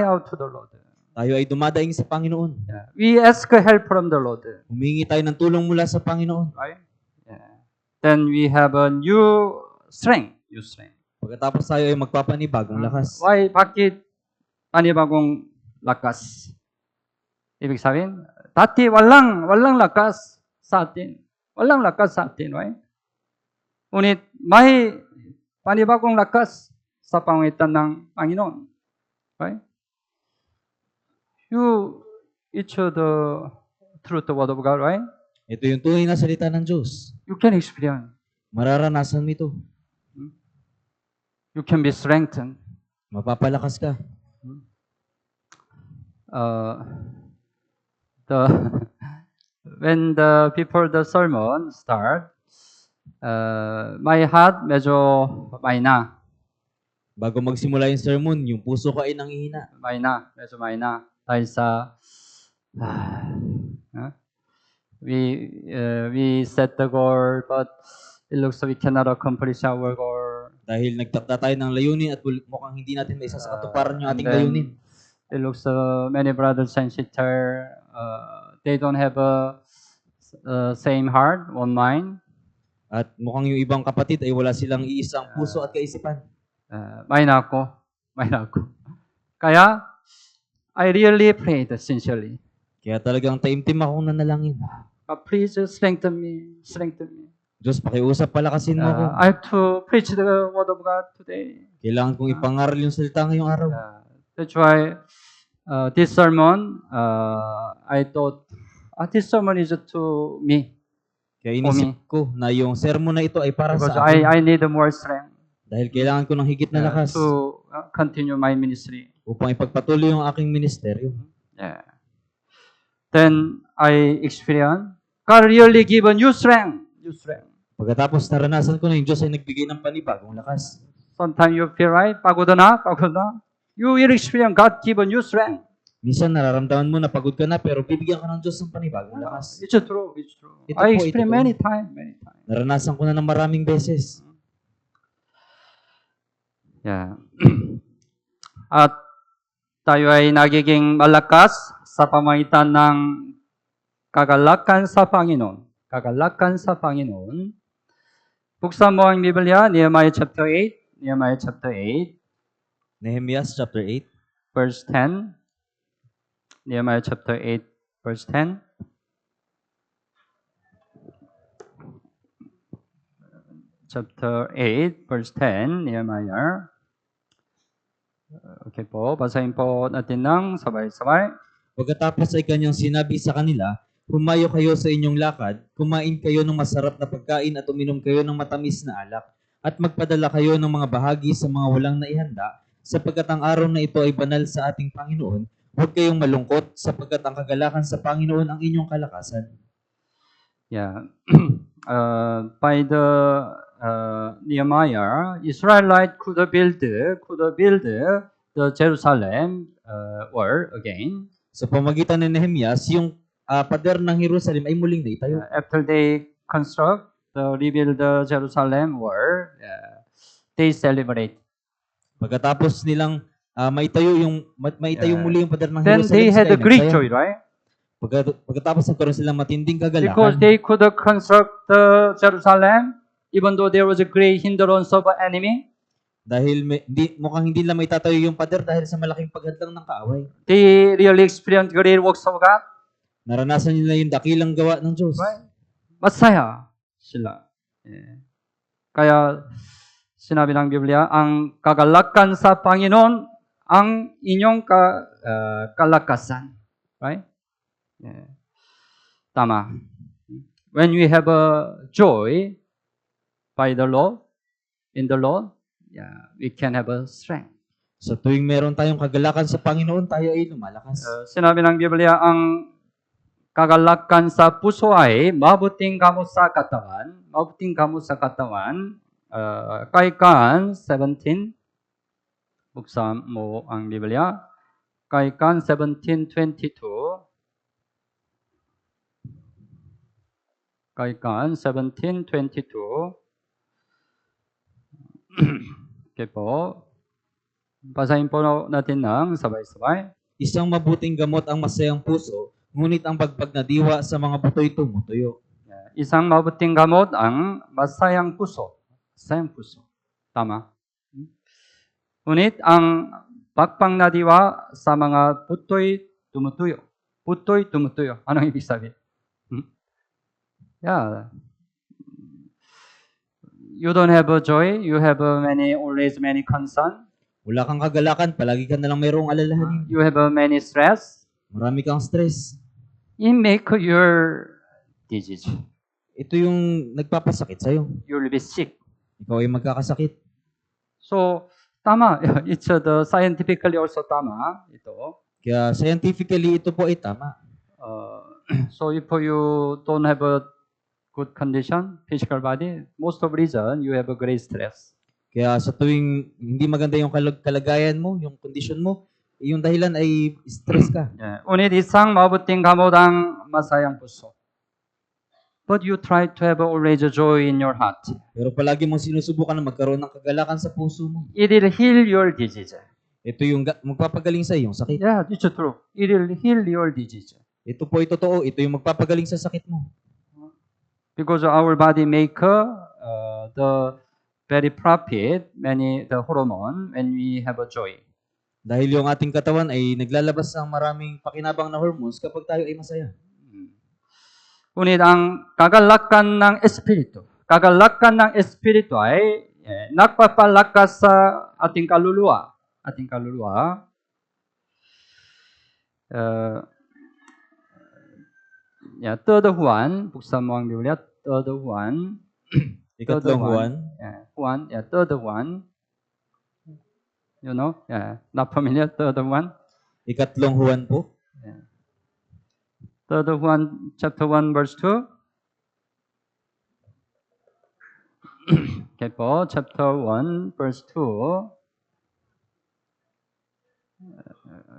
Speaker 1: out to the Lord.
Speaker 2: Tayo ay dumadaing sa Panginoon.
Speaker 1: Yeah. We ask help from the Lord.
Speaker 2: Humingi tayo ng tulong mula sa Panginoon.
Speaker 1: Right? Yeah. Then we have a new strength.
Speaker 2: Pagkatapos tayo ay magpapanibagong lakas.
Speaker 1: Why? Bakit panibagong lakas? Ibig sabihin, dati walang lakas sa atin. Walang lakas sa atin, right? Ngunit may panibagong lakas sa pamamagitan ng Panginoon. Right? It's the truth word of God, right?
Speaker 2: Ito yung tunay na salita ng Diyos.
Speaker 1: You can experience.
Speaker 2: Mararanasan mo ito.
Speaker 1: You can be strengthened.
Speaker 2: Mapapalakas ka.
Speaker 1: When before the sermon start, my heart medyo mahina.
Speaker 2: Bago magsimula yung sermon, yung puso ko ay nanghihina.
Speaker 1: Medyo mahina. Dahil sa we set the goal, but it looks like we cannot accomplish our goal.
Speaker 2: Dahil nagtakda tayo ng layunin at mukhang hindi natin maisa sa katuparan yung ating layunin.
Speaker 1: It looks many brothers and sisters, they don't have a same heart, one mind.
Speaker 2: At mukhang yung ibang kapatid ay wala silang iisang puso at kaisipan.
Speaker 1: Mahina ako. Kaya, I really prayed sincerely.
Speaker 2: Kaya talagang taimtim akong nanalangin.
Speaker 1: Please strengthen me.
Speaker 2: Diyos, pakiusap, palakasin mo ako.
Speaker 1: I have to preach the word of God today.
Speaker 2: Kailangan kong ipangaral yung salita ngayong araw.
Speaker 1: That's why this sermon, I thought, this sermon is to me
Speaker 2: Kaya inisip ko na yung sermon na ito ay para
Speaker 1: because
Speaker 2: sa akin.
Speaker 1: I need more strength
Speaker 2: Dahil kailangan ko ng higit na lakas
Speaker 1: to continue my ministry.
Speaker 2: upang ipagpatuloy yung aking ministeryo.
Speaker 1: Yeah. Then I experienced God really give a new strength. New strength.
Speaker 2: Pagkatapos naranasan ko na yung Diyos ay nagbigay ng panibagong lakas.
Speaker 1: Sometimes you feel right, pagod na. You will experience God give a new strength.
Speaker 2: Minsan nararamdaman mo na pagod ka na pero bibigyan ka ng Diyos ng panibagong lakas.
Speaker 1: It's true. It's true.
Speaker 2: Ito
Speaker 1: I
Speaker 2: po,
Speaker 1: experienced
Speaker 2: ito po.
Speaker 1: many times.
Speaker 2: Naranasan ko na ng maraming beses.
Speaker 1: Yeah. At tayo ay nagiging malakas sa pamagitan ng kagalakan sa Panginoon. Kagalakan sa Panginoon. Buksan mo ang Biblia, Nehemiah chapter 8. Nehemiah chapter 8,
Speaker 2: Nehemiah chapter 8.
Speaker 1: verse 10. Nehemiah chapter 8, verse 10. Chapter 8, verse 10, Nehemiah. Okay po, basahin po natin ng sabay-sabay.
Speaker 2: Pagkatapos ay kanyang sinabi sa kanila, humayo kayo sa inyong lakad, kumain kayo ng masarap na pagkain at uminom kayo ng matamis na alak, at magpadala kayo ng mga bahagi sa mga walang naihanda, sapagkat ang araw na ito ay banal sa ating Panginoon. Huwag kayong malungkot, sapagkat ang kagalakan sa Panginoon ang inyong kalakasan.
Speaker 1: Yeah. By the Nehemiah, Israelite could build the Jerusalem wall again.
Speaker 2: Sa pamagitan ni Nehemias, yung pader ng Jerusalem ay muling naitayo.
Speaker 1: After they rebuild the Jerusalem wall, they celebrate.
Speaker 2: Pagkatapos nilang maitayo muli yung pader ng
Speaker 1: Then
Speaker 2: Jerusalem,
Speaker 1: they had
Speaker 2: sila
Speaker 1: a great
Speaker 2: nagsaya.
Speaker 1: joy, right?
Speaker 2: Pagkatapos nagkaroon silang matinding kagalakan,
Speaker 1: Because they could construct the Jerusalem even though there was a great hindrance of an enemy.
Speaker 2: dahil mukhang hindi lang maitatayo yung pader dahil sa malaking paghadlang ng kaaway.
Speaker 1: They really experienced great works of God.
Speaker 2: Naranasan nila yung dakilang gawa ng Diyos.
Speaker 1: Right? Masaya sila. 예. Kaya sinabi ng Biblia, ang kagalakan sa Panginoon ang inyong kalakasan. Right? 예. Tama. When we have a joy by the Lord, in the Lord, we can have a strength.
Speaker 2: Sa tuwing meron tayong kagalakan sa Panginoon, tayo ay lumalakas.
Speaker 1: Sinabi ng Biblia, ang kagalakan sa puso ay mabuting gamot sa katawan. Mabuting gamot sa katawan. Kaikan 17. Buksan mo ang Biblia. Kaikan 17:22. Kaikan 17:22. Okay po. Basahin po natin ng sabay-sabay.
Speaker 2: Isang mabuting gamot ang masayang puso, ngunit ang pagpag na diwa sa mga buto'y tumutuyo.
Speaker 1: Isang mabuting gamot ang masayang puso. Masayang puso. Tama. Ngunit ang pagpang na diwa sa mga buto'y tumutuyo. Buto'y tumutuyo. Anong ibig sabihin? Yeah. You don't have a joy. You have always many concern.
Speaker 2: Wala kang kagalakan, palagi ka na lang mayroong alalahanin.
Speaker 1: You have many stress.
Speaker 2: Marami kang stress.
Speaker 1: It make your disease.
Speaker 2: Ito yung nagpapasakit sa'yo.
Speaker 1: You will be sick.
Speaker 2: Ikaw ay magkakasakit.
Speaker 1: So, tama. It's scientifically also tama. Ito.
Speaker 2: Kaya scientifically, ito po ay tama.
Speaker 1: So, if you don't have a good condition, physical body, most of reason you have a great stress.
Speaker 2: Kaya sa tuwing hindi maganda yung kalagayan mo, yung condition mo, yung dahilan ay stress ka.
Speaker 1: Ngunit isang mabuting gamot ang masayang puso. But you try to have always a joy in your heart.
Speaker 2: Pero palagi mong sinusubukan na magkaroon ng kagalakan sa puso mo.
Speaker 1: It will heal your disease.
Speaker 2: Ito yung magpapagaling sa iyong sakit.
Speaker 1: Yeah, it's true. It will heal your disease.
Speaker 2: Ito po ay totoo. Ito yung magpapagaling sa sakit mo.
Speaker 1: Because our body make the very profit, the hormone, when we have a joy.
Speaker 2: Dahil yung ating katawan ay naglalabas ng maraming pakinabang na hormones kapag tayo ay masaya.
Speaker 1: Ngunit ang kagalakan ng espiritu ay nagpapalakas sa ating kaluluwa. third Juan, Buksan Biblia, third Juan,
Speaker 2: Ikatlong Juan,
Speaker 1: third Juan. You know, not familiar, third Juan.
Speaker 2: Ikatlong Juan po.
Speaker 1: Third Juan, chapter 1, verse 2. Okay po, chapter 1, verse 2.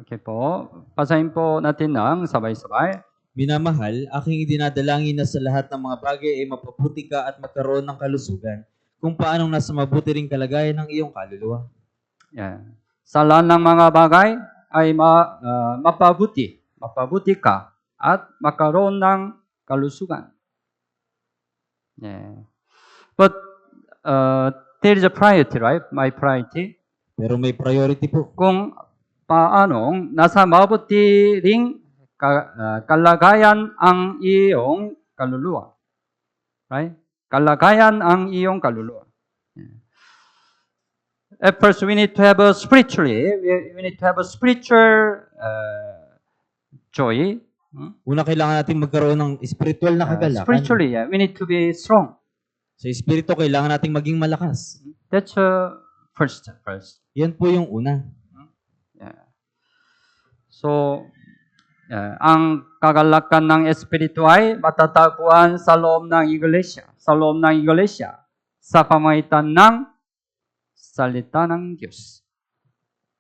Speaker 1: Okay po, basahin po natin ng sabay-sabay.
Speaker 2: Minamahal, aking idinadalangin na sa lahat ng mga bagay ay mapabuti ka at magkaroon ng kalusugan, kung paanong nasa mabuti ring kalagayan ng iyong kaluluwa.
Speaker 1: Sa lahat ng mga bagay ay mapabuti ka at magkaroon ng kalusugan. But there is a priority, right? My priority.
Speaker 2: Pero may priority po.
Speaker 1: Kung paanong nasa mabuti ring kalagayan ang iyong kaluluwa. Right? Kalagayan ang iyong kaluluwa. At first, we need to have a spiritual joy.
Speaker 2: Una, kailangan natin magkaroon ng spiritual na kagalakan.
Speaker 1: Spiritually, we need to be strong.
Speaker 2: Sa espiritu, kailangan nating maging malakas.
Speaker 1: That's first.
Speaker 2: Yan po yung una.
Speaker 1: So, ang kagalakan ng espiritu ay matatagpuan sa loob ng iglesia. Sa pamamagitan ng salita ng Diyos.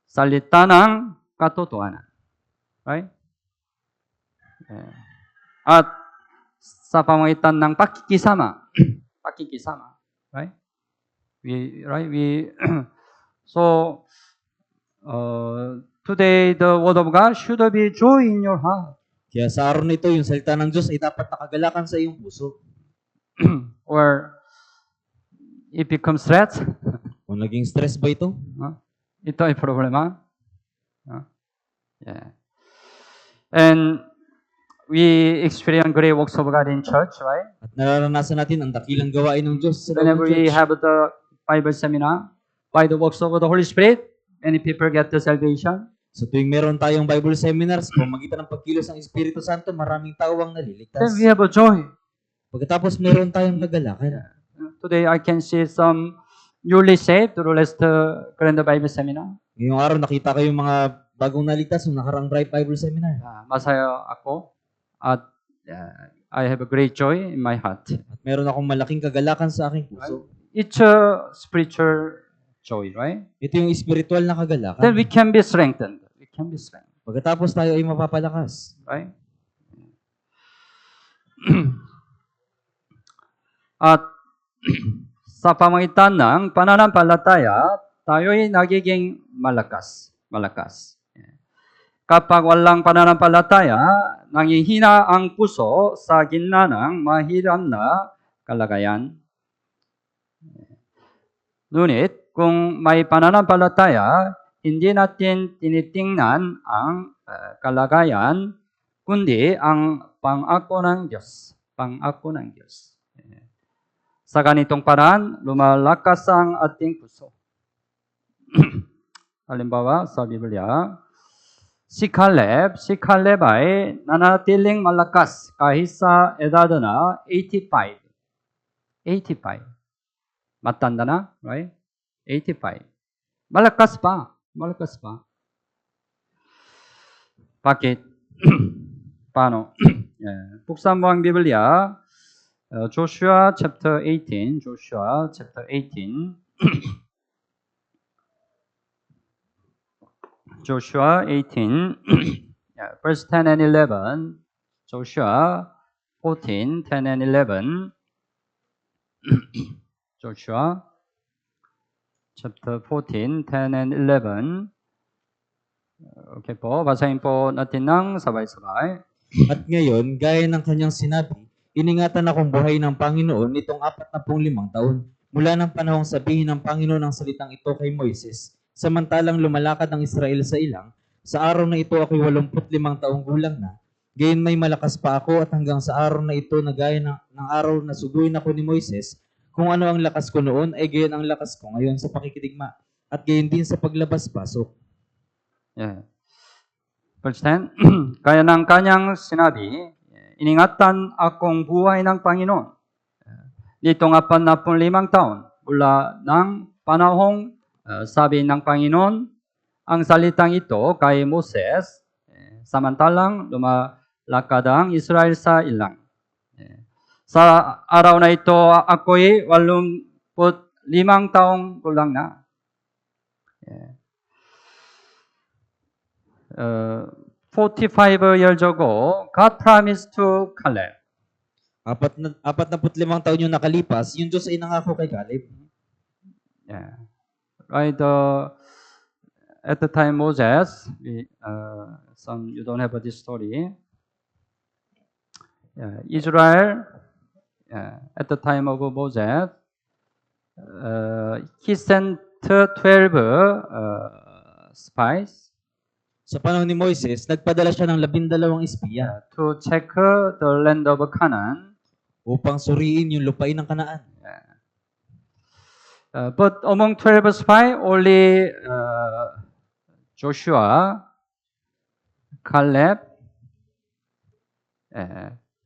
Speaker 1: Salita ng katotohanan. Right? At sa pamamagitan ng pakikisama. Right? So, today, the Word of God should be joy in your heart.
Speaker 2: Kaya sa araw nito, yung salita ng Diyos ay dapat nakagalakan sa iyong puso.
Speaker 1: Or it becomes stress.
Speaker 2: Kung naging stress ba ito?
Speaker 1: Ito ay problema. And we experience great works of God in church, right?
Speaker 2: At nararanasan natin ang dakilang gawain ng Diyos sa loob
Speaker 1: Whenever
Speaker 2: ng
Speaker 1: we
Speaker 2: church.
Speaker 1: have the Bible seminar, by the works of the Holy Spirit, many people get the salvation.
Speaker 2: Sa tuwing meron tayong Bible seminars, kung magitan ng pagkilos ng Espiritu Santo, maraming tao ang naliligtas.
Speaker 1: Then we have a joy.
Speaker 2: Pagkatapos meron tayong kagalakan.
Speaker 1: Today, I can see some newly saved through last Grand Bible Seminar.
Speaker 2: Ngayong araw, nakita ko yung mga bagong naligtas ng nakarang Bright Bible Seminar.
Speaker 1: Masaya ako at I have a great joy in my heart.
Speaker 2: At meron akong malaking kagalakan sa aking puso.
Speaker 1: It's a spiritual joy, right?
Speaker 2: Ito yung espiritual na kagalakan.
Speaker 1: Then we can be strengthened.
Speaker 2: Pagkatapos tayo ay mapapalakas.
Speaker 1: Right? At sa pamamagitan ng pananampalataya, tayo'y nagiging malakas. Kapag walang pananampalataya, nanghihina ang puso sa gitna ng mahirap na kalagayan. Ngunit, kung may pananampalataya, hindi natin tinitingnan ang kalagayan, kundi ang pangako ng Diyos. Sa ganitong paraan, lumalakas ang ating puso. Halimbawa, sa Biblia, si Caleb ay nanatiling malakas kahit sa edad na 85. Matanda na, right? 85. Malakas pa. Bakit? Paano? Buksan mo ang Biblia, Joshua chapter 18. Joshua 18, verse 10 and 11. Joshua 14, 10 and 11. Joshua chapter 14, 10 and 11. Okay po, basahin po natin ng sabay-sabay.
Speaker 2: At ngayon, gaya ng kanyang sinabi, iningatan akong buhay ng Panginoon nitong 45 taon, mula ng panahong sabihin ng Panginoon ang salitang ito kay Moises. Samantalang lumalakad ang Israel sa ilang, sa araw na ito ako'y 85 taong gulang na. Gayon may malakas pa ako at hanggang sa araw na ito na gaya ng araw na suguin ako ni Moises, kung ano ang lakas ko noon, ay gayon ang lakas ko ngayon sa pakikidigma. At gayon din sa paglabas-pasok.
Speaker 1: Verse 10, Kaya ng kanyang sinabi, iningatan akong buhay ng Panginoon. Nitong 45 taon, mula ng panahong sabi ng Panginoon, ang salitang ito kay Moses, samantalang lumalakad ang Israel sa ilang. Sa araw na ito, ako'y 85 taong gulang na. 45 years ago, God promised to Caleb.
Speaker 2: 45 taon yung nakalipas, yung Diyos ay nangako kay Caleb.
Speaker 1: Yeah. Right. At the time Moses, you don't have this story. Israel, at the time of Moses, he sent 12 spies
Speaker 2: Sa panahon ni Moises, nagpadala siya ng 12 espiya
Speaker 1: to check the land of Canaan.
Speaker 2: upang suriin yung lupain ng Kanaan.
Speaker 1: But among 12 spies, only Joshua, Caleb,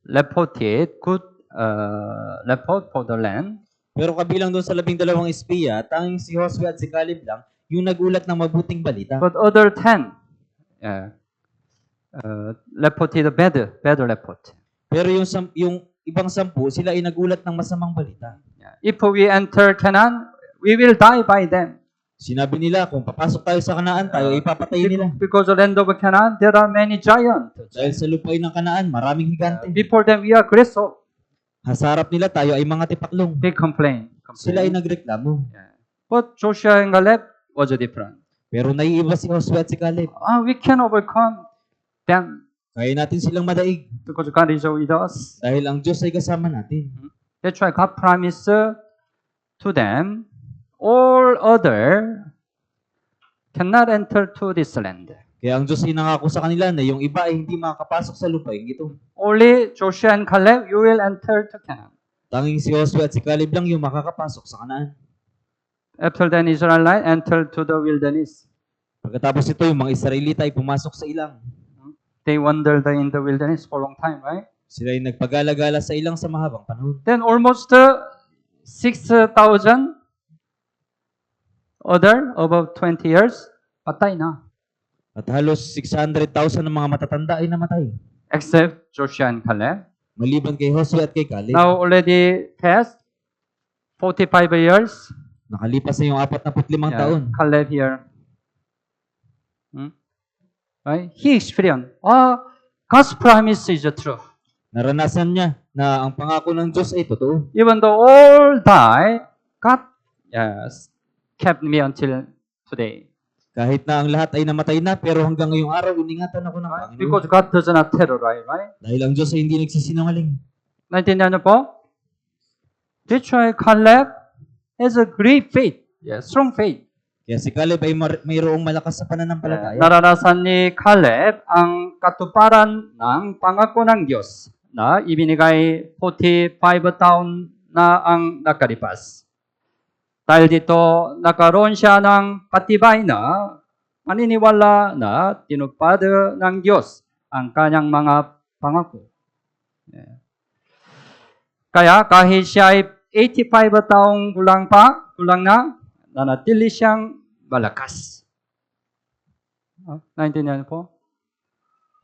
Speaker 1: reported good report for the land.
Speaker 2: Pero kabilang doon sa 12 espiya, tanging si Josue at si Caleb lang yung nagulat ng mabuting balita.
Speaker 1: But other 10 reported bad report.
Speaker 2: Pero yung ibang 10, sila ay nagulat ng masamang balita.
Speaker 1: If we enter Canaan, we will die by them.
Speaker 2: Sinabi nila, kung papasok tayo sa Kanaan, tayo ipapatay nila.
Speaker 1: Because the land of Canaan, there are many giants.
Speaker 2: Dahil sa lupain ng Kanaan, maraming higante.
Speaker 1: Before them, we are aggressor.
Speaker 2: Sa harap nila, tayo ay mga tipaklong.
Speaker 1: They complain.
Speaker 2: Sila ay nagreklamo.
Speaker 1: But Joshua and Caleb was different.
Speaker 2: Pero naiiba si Josue at si Caleb.
Speaker 1: We can overcome them
Speaker 2: Kaya natin silang madaig.
Speaker 1: because God is with us.
Speaker 2: Dahil ang Diyos ay kasama natin.
Speaker 1: That's why God promised to them, all other cannot enter to this land.
Speaker 2: Kaya ang Diyos ay nangako sa kanila na yung iba ay hindi makakapasok sa lupain ito.
Speaker 1: Only Joshua and Caleb, you will enter to Canaan.
Speaker 2: Tanging si Josue at si Caleb lang yung makakapasok sa Kanaan.
Speaker 1: After then, Israelite entered to the wilderness.
Speaker 2: Pagkatapos ito, yung mga Israelita ay pumasok sa ilang.
Speaker 1: They wandered in the wilderness for a long time, right?
Speaker 2: Sila ay nagpagala-gala sa ilang sa mahabang panahon.
Speaker 1: Then almost 6,000 other above 20 years, patay na.
Speaker 2: At halos 600,000 ng mga matatanda ay namatay.
Speaker 1: Except Joshua and Caleb.
Speaker 2: Maliban kay Josue at kay Caleb.
Speaker 1: Now already passed 45 years.
Speaker 2: Nakalipas na yung 45 taon.
Speaker 1: Caleb here. Right? He experienced, God's promise is true.
Speaker 2: Naranasan niya na ang pangako ng Diyos ay totoo.
Speaker 1: Even though all die, God kept me until today.
Speaker 2: Kahit na ang lahat ay namatay na, pero hanggang ngayong araw, iningatan ako ng Panginoon.
Speaker 1: Because God does not terrorize, right?
Speaker 2: Dahil ang Diyos ay hindi nagsisinungaling.
Speaker 1: Naintindihan niyo po? Joshua Caleb has a great faith. Strong faith.
Speaker 2: Kaya si Caleb ay mayroong malakas sa pananampalataya.
Speaker 1: Naranasan ni Caleb ang katuparan ng pangako ng Diyos na ibinigay 45 taon na ang nakalipas. Dahil dito, nagkaroon siya ng patibay na maniniwala na tinupad ng Diyos ang kanyang mga pangako. Kaya kahit siya ay 85 taong gulang na, nanatili siyang malakas. Naintindihan po?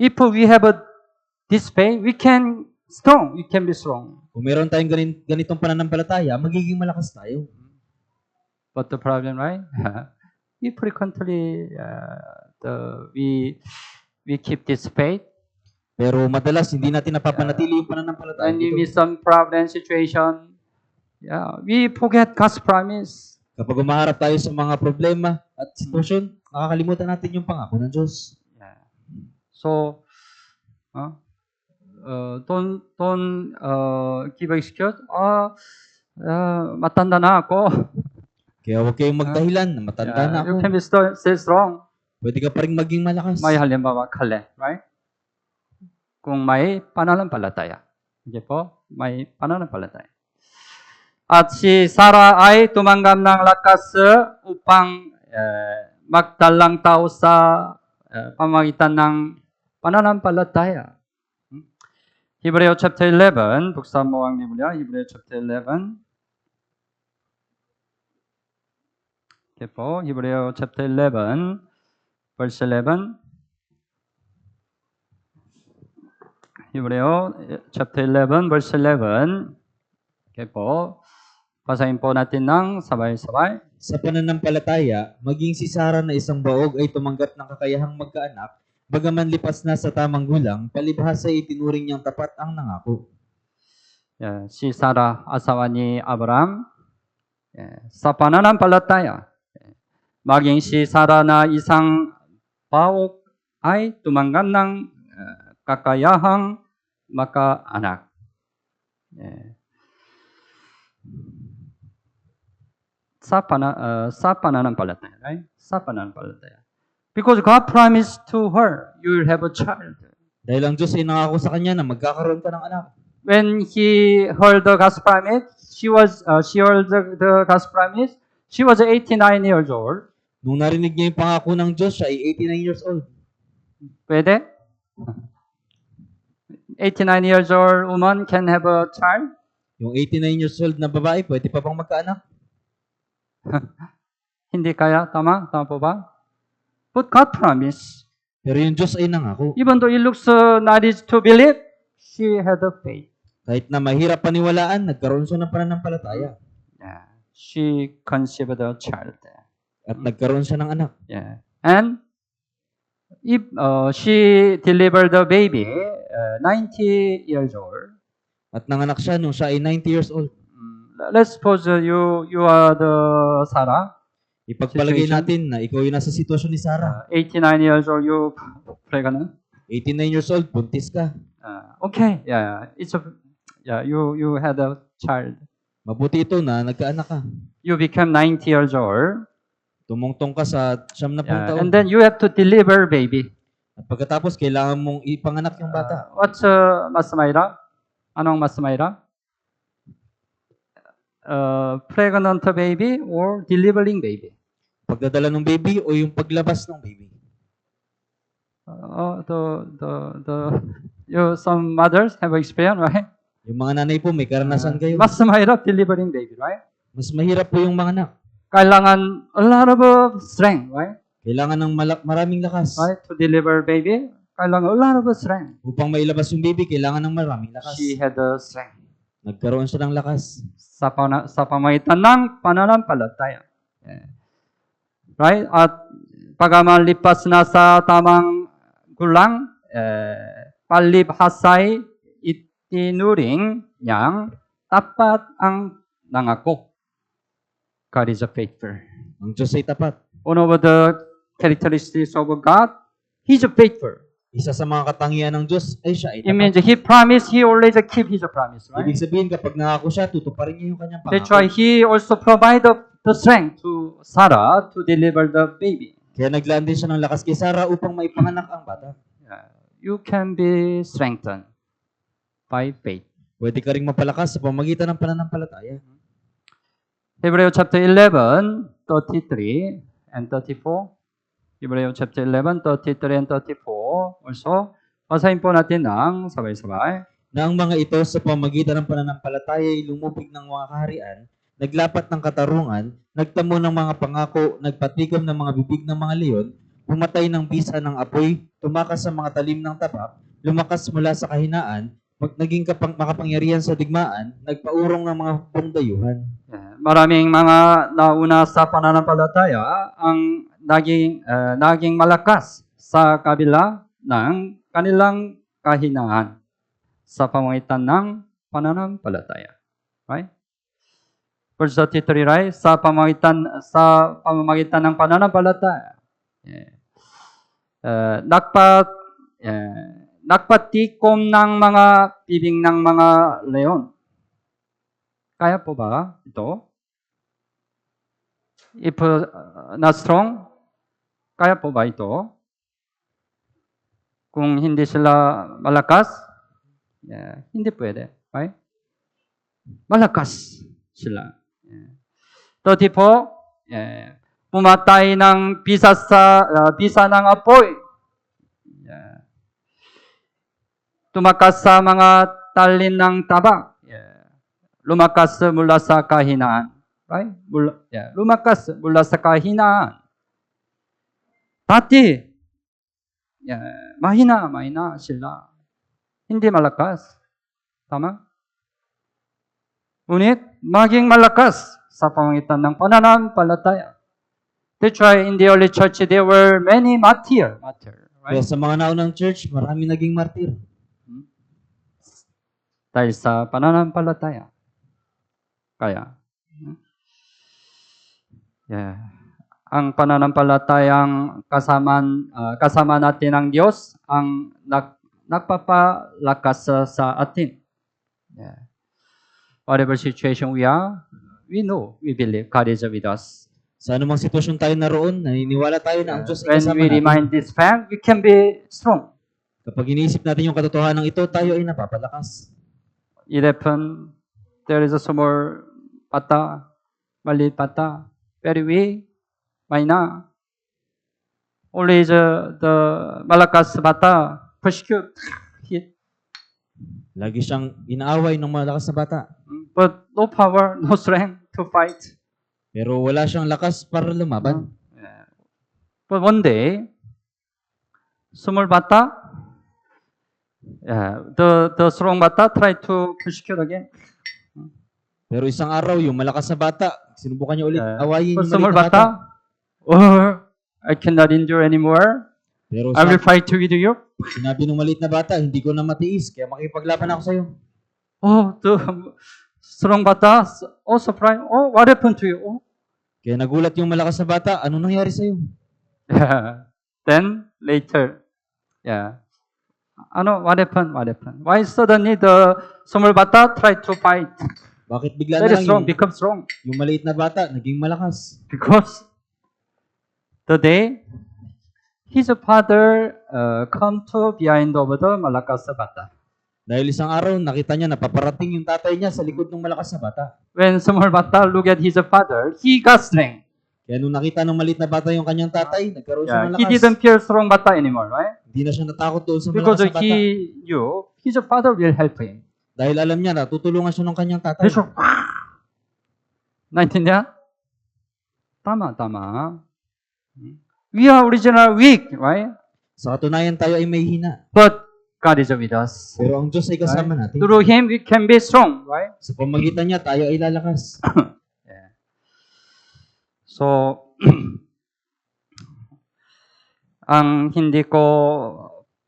Speaker 1: If we have this faith, we can be strong.
Speaker 2: Kung meron tayong ganitong pananampalataya, magiging malakas tayo.
Speaker 1: But the problem, right? We frequently we keep this faith,
Speaker 2: Pero madalas, hindi natin napapanatili yung pananampalataya
Speaker 1: and we
Speaker 2: dito.
Speaker 1: miss some problem situation. We forget God's promise.
Speaker 2: Kapag umaharap tayo sa mga problema at sitwasyon, nakakalimutan natin yung pangako ng Diyos.
Speaker 1: So, don't give excuse. Matanda na ako.
Speaker 2: Kaya huwag kayong magdahilan na matanda na
Speaker 1: You
Speaker 2: ako.
Speaker 1: can be still strong.
Speaker 2: Pwede ka pa rin maging malakas.
Speaker 1: May halimbawa, Caleb, right? Kung may pananampalataya. Hindi po? May pananampalataya. At si Sarah ay tumanggap ng lakas upang magdalang tao sa pamagitan ng pananampalataya. Hebreo chapter 11, buksan mo ang Biblia, Hebreo chapter 11. Okay po, Hebreo chapter 11, verse 11. Hebreo chapter 11, verse 11. Okay po, basahin po natin ng sabay-sabay.
Speaker 2: Sa pananampalataya, maging si Sarah na isang baog ay tumanggap ng kakayahang magkaanak, bagaman lipas na sa tamang gulang, palibhasa ay itinuring niyang tapat ang nangako.
Speaker 1: Si Sarah, asawa ni Abraham, sa pananampalataya, maging si Sarah na isang baog ay tumanggap ng kakayahang makaanak. Sa pananampalataya, right? Sa pananampalataya. Because God promised to her, you will have a child.
Speaker 2: Dahil ang Diyos ay nangako sa kanya na magkakaroon ka ng anak.
Speaker 1: When he heard the God's promise, she heard the God's promise. She was 89 years old.
Speaker 2: Nung narinig niya yung pangako ng Diyos, siya ay 89 years old.
Speaker 1: Pwede? 89 years old woman can have a child?
Speaker 2: Yung 89 years old na babae, pwede pa bang magkaanak?
Speaker 1: Hindi kaya? Tama? Tama po ba? But God promised.
Speaker 2: Pero yung Diyos ay nangako.
Speaker 1: Even though it looks not easy to believe, she had a faith.
Speaker 2: Kahit na mahirap paniwalaan, nagkaroon siya ng pananampalataya.
Speaker 1: Yeah. She conceived a child.
Speaker 2: At nagkaroon siya ng anak.
Speaker 1: Yeah. And if she delivered the baby 90 years old,
Speaker 2: At nanganak siya nung siya ay 90 years old.
Speaker 1: let's suppose you are the Sarah.
Speaker 2: Ipagpalagay
Speaker 1: Situation.
Speaker 2: natin na ikaw yung nasa sitwasyon ni Sarah.
Speaker 1: 89 years old, you pregnant.
Speaker 2: 89 years old, buntis ka.
Speaker 1: Okay, you had a child.
Speaker 2: Mabuti ito na nagkaanak ka.
Speaker 1: You became 90 years old,
Speaker 2: Tumungtong ka sa 70 taon.
Speaker 1: and then you have to deliver baby.
Speaker 2: At pagkatapos, kailangan mong ipanganak yung bata.
Speaker 1: What's Mas Mayra? Anong Mas Mayra? Pregnant baby or delivering baby?
Speaker 2: Pagdadala ng baby o yung paglabas ng baby.
Speaker 1: Some mothers have experience, right?
Speaker 2: Yung mga nanay po, may karanasan kayo.
Speaker 1: Mas mahirap delivering baby, right?
Speaker 2: Mas mahirap po yung mga anak.
Speaker 1: Kailangan a lot of strength, right?
Speaker 2: Kailangan ng maraming lakas.
Speaker 1: Right? To deliver baby, kailangan a lot of strength.
Speaker 2: Upang mailabas yung baby, kailangan ng maraming lakas.
Speaker 1: She had the strength.
Speaker 2: Nagkaroon siya ng lakas.
Speaker 1: Sa pamagitan ng pananampalataya. Right? At pagaman lipas na sa tamang gulang, palibhasay itinuring niyang tapat ang nangako. God is a faithful.
Speaker 2: Ang Diyos ay tapat.
Speaker 1: One of the characteristics of God, He's a faithful.
Speaker 2: Isa sa mga katangian ng Diyos ay siya ay
Speaker 1: It means
Speaker 2: tapat.
Speaker 1: He promised, He always keep His promise, right?
Speaker 2: Ibig sabihin, kapag nangako siya, tutuparin niya yung kanyang
Speaker 1: That's
Speaker 2: pangako.
Speaker 1: why He also provide the strength to Sarah to deliver the baby.
Speaker 2: Kaya naglaan din siya ng lakas kay Sarah upang maipanganak ang bata.
Speaker 1: You can be strengthened by faith.
Speaker 2: Pwede ka rin mapalakas sa pamagitan ng pananampalataya.
Speaker 1: Hebrew chapter 11, 33 and 34. Hebrew chapter 11, 33 and 34. Also, basahin po natin ng sabay-sabay.
Speaker 2: Na ang mga ito sa pamagitan ng pananampalataya ay lumubig ng mga kaharian, naglapat ng katarungan, nagtamo ng mga pangako, nagpatigam ng mga bibig ng mga leon, pumatay ng bisa ng apoy, tumakas sa mga talim ng tabak, lumakas mula sa kahinaan, naging makapangyarihan sa digmaan, nagpaurong ng mga hukbong dayuhan.
Speaker 1: Maraming mga nauna sa pananampalataya ang naging malakas sa kabila ng kanilang kahinaan sa pamamagitan ng pananampalataya. Right? Verse 33, right? Sa pamamagitan ng pananampalataya. Nagpatikom ng mga bibing ng mga leon. Kaya po ba ito? If not strong, kaya po ba ito? Kung hindi sila malakas, hindi pwede. Right? Malakas sila. 34, pumatay ng bisa ng apoy. tumakas sa mga talin ng tabak. Lumakas mula sa kahinaan. Right? Lumakas mula sa kahinaan. Dati, mahina sila. Hindi malakas. Tama? Ngunit, maging malakas sa pamamagitan ng pananampalataya. That's why in the early church, there were many martyrs.
Speaker 2: Kaya
Speaker 1: Right?
Speaker 2: sa mga naunang church, marami naging martir.
Speaker 1: Dahil sa pananampalataya. Kaya, ang pananampalatayang kasama natin ang Diyos ang nagpapalakas sa atin. Whatever situation we are, we know, we believe God is with us.
Speaker 2: Sa anumang sitwasyon tayo naroon, naniniwala tayo na ang Diyos ay
Speaker 1: When
Speaker 2: kasama
Speaker 1: we
Speaker 2: natin.
Speaker 1: remind this fact, we can be strong.
Speaker 2: Kapag iniisip natin yung katotohanan ito, tayo ay napapalakas.
Speaker 1: 11, there is a small bata, maliit bata, very weak, mahina. Only the malakas bata persecute hit,
Speaker 2: Lagi siyang inaaway ng malakas na bata.
Speaker 1: but no power, no strength to fight.
Speaker 2: Pero wala siyang lakas para lumaban.
Speaker 1: But one day, small bata, the strong bata tried to persecute again.
Speaker 2: Pero isang araw, yung malakas na bata, sinubukan niya ulit awayin
Speaker 1: But
Speaker 2: yung
Speaker 1: small
Speaker 2: maliit na bata.
Speaker 1: bata, I cannot endure anymore.
Speaker 2: Pero
Speaker 1: I will fight with you.
Speaker 2: sinabi ng maliit na bata, hindi ko na matiis, kaya makipaglaban ako sa'yo.
Speaker 1: The strong bata also surprised. What happened to you?
Speaker 2: Kaya nagulat yung malakas na bata, ano nangyari sa'yo?
Speaker 1: Then later, what happened? Why suddenly the small bata tried to fight?
Speaker 2: Bakit bigla na
Speaker 1: Very
Speaker 2: lang
Speaker 1: strong, become strong.
Speaker 2: yung maliit na bata, naging malakas?
Speaker 1: Because the day his father come to behind of the malakas bata.
Speaker 2: Dahil isang araw, nakita niya na paparating yung tatay niya sa likod ng malakas na bata.
Speaker 1: When small bata look at his father, he got strength.
Speaker 2: Kaya nung nakita ng maliit na bata yung kanyang tatay, nagkaroon siya ng
Speaker 1: He
Speaker 2: lakas.
Speaker 1: didn't fear strong bata anymore, right?
Speaker 2: Hindi na siya natakot doon sa
Speaker 1: Because
Speaker 2: malakas na bata.
Speaker 1: he knew his father will help him.
Speaker 2: Dahil alam niya na tutulungan siya ng kanyang tatay.
Speaker 1: 그래서 나인텐데야? Tama. We are original weak, right?
Speaker 2: Sa katunayan, tayo ay may hina.
Speaker 1: But God is with us.
Speaker 2: Pero ang Diyos ay kasama natin.
Speaker 1: Through Him, we can be strong, right?
Speaker 2: Sa pamagitan niya, tayo ay lalakas.
Speaker 1: So, ang hindi ko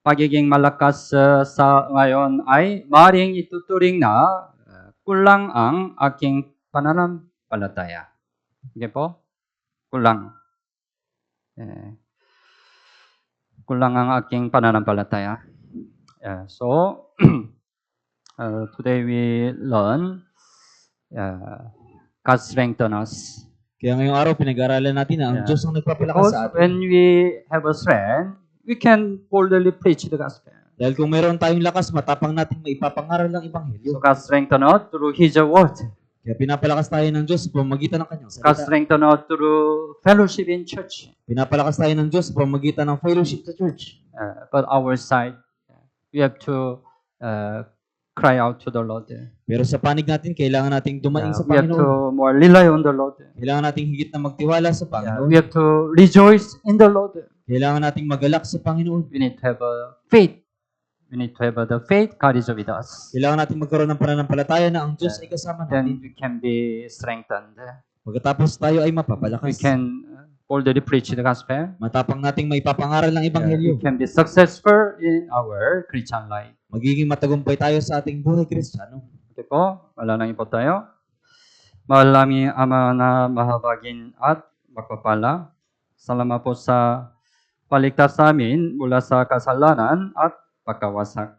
Speaker 1: pagiging malakas sa ngayon ay maaaring ituturing na kulang ang aking pananampalataya. Okay po? Kulang. Kulang ang aking pananampalataya. So, today we learn God strengthen us.
Speaker 2: Kaya ngayong araw, pinag-aralan natin na ang Diyos ang nagpapalakas
Speaker 1: Because
Speaker 2: sa atin.
Speaker 1: when we have a strength, we can boldly preach the gospel.
Speaker 2: Dahil kung mayroon tayong lakas, matapang natin maipapangaral ng Ebanghelyo.
Speaker 1: So God strengthen us through His word.
Speaker 2: Kaya pinapalakas tayo ng Diyos sa pamagitan ng kanyang
Speaker 1: God
Speaker 2: salita.
Speaker 1: strengthen us through fellowship in church.
Speaker 2: Pinapalakas tayo ng Diyos sa pamagitan ng fellowship sa church.
Speaker 1: But our side, we have to cry out to the Lord.
Speaker 2: Pero sa panig natin, kailangan nating dumaing sa
Speaker 1: We have
Speaker 2: Panginoon.
Speaker 1: to more rely on the Lord.
Speaker 2: Kailangan nating higit na magtiwala sa Panginoon.
Speaker 1: We have to rejoice in the Lord.
Speaker 2: Kailangan nating magalak sa Panginoon.
Speaker 1: We need to have a faith. We need to have the faith God is with us.
Speaker 2: Kailangan nating magkaroon ng pananampalataya na ang Diyos ay kasama
Speaker 1: Then
Speaker 2: natin.
Speaker 1: we can be strengthened.
Speaker 2: Pagkatapos tayo ay
Speaker 1: We
Speaker 2: mapapalakas.
Speaker 1: can boldly preach the gospel.
Speaker 2: Matapang nating maipapangaral ng
Speaker 1: We
Speaker 2: Ebanghelyo.
Speaker 1: can be successful in our Christian life.
Speaker 2: Magiging matagumpay tayo sa ating buhay Kristiyano.
Speaker 1: Okay po, wala nang ipo tayo. Mahal namin Ama na mahabagin at magpapala. Salamat po sa paligtas namin mula sa kasalanan at pagkawasak.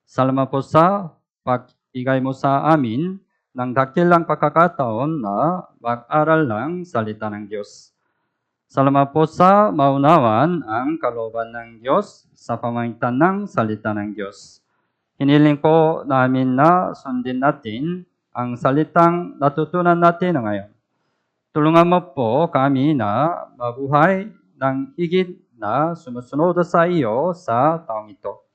Speaker 1: Salamat po sa pagbigay mo sa amin ng dakilang pagkakataon na mag-aral ng salita ng Diyos. Salamat po sa maunawan ang kalooban ng Diyos sa pamamagitan ng salita ng Diyos. Hiniling po namin na sundin natin ang salitang natutunan natin ngayon. Tulungan mo po kami na mabuhay ng higit na sumusunod sa iyo sa taong ito.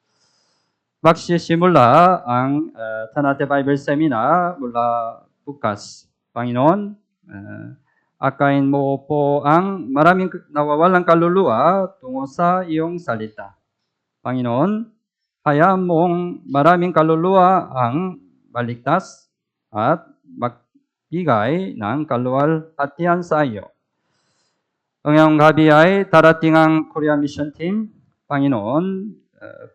Speaker 1: magsisimula ang Tanate Bible Seminar mula bukas. Panginoon, akayin mo po ang maraming nawawalang kaluluwa tungo sa iyong salita. Panginoon, hayaan mong maraming kaluluwa ang maligtas at magbigay ng kaluwalhatian sa iyo. Ang iyong gabi ay darating ang Korea Mission Team. Panginoon,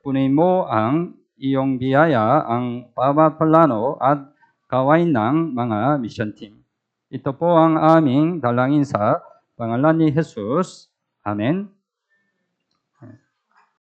Speaker 1: punin mo ang iyong biyaya, ang pamaplano at gawain ng mga mission team. Ito po ang aming dalangin sa pangalan ni Jesus. Amen.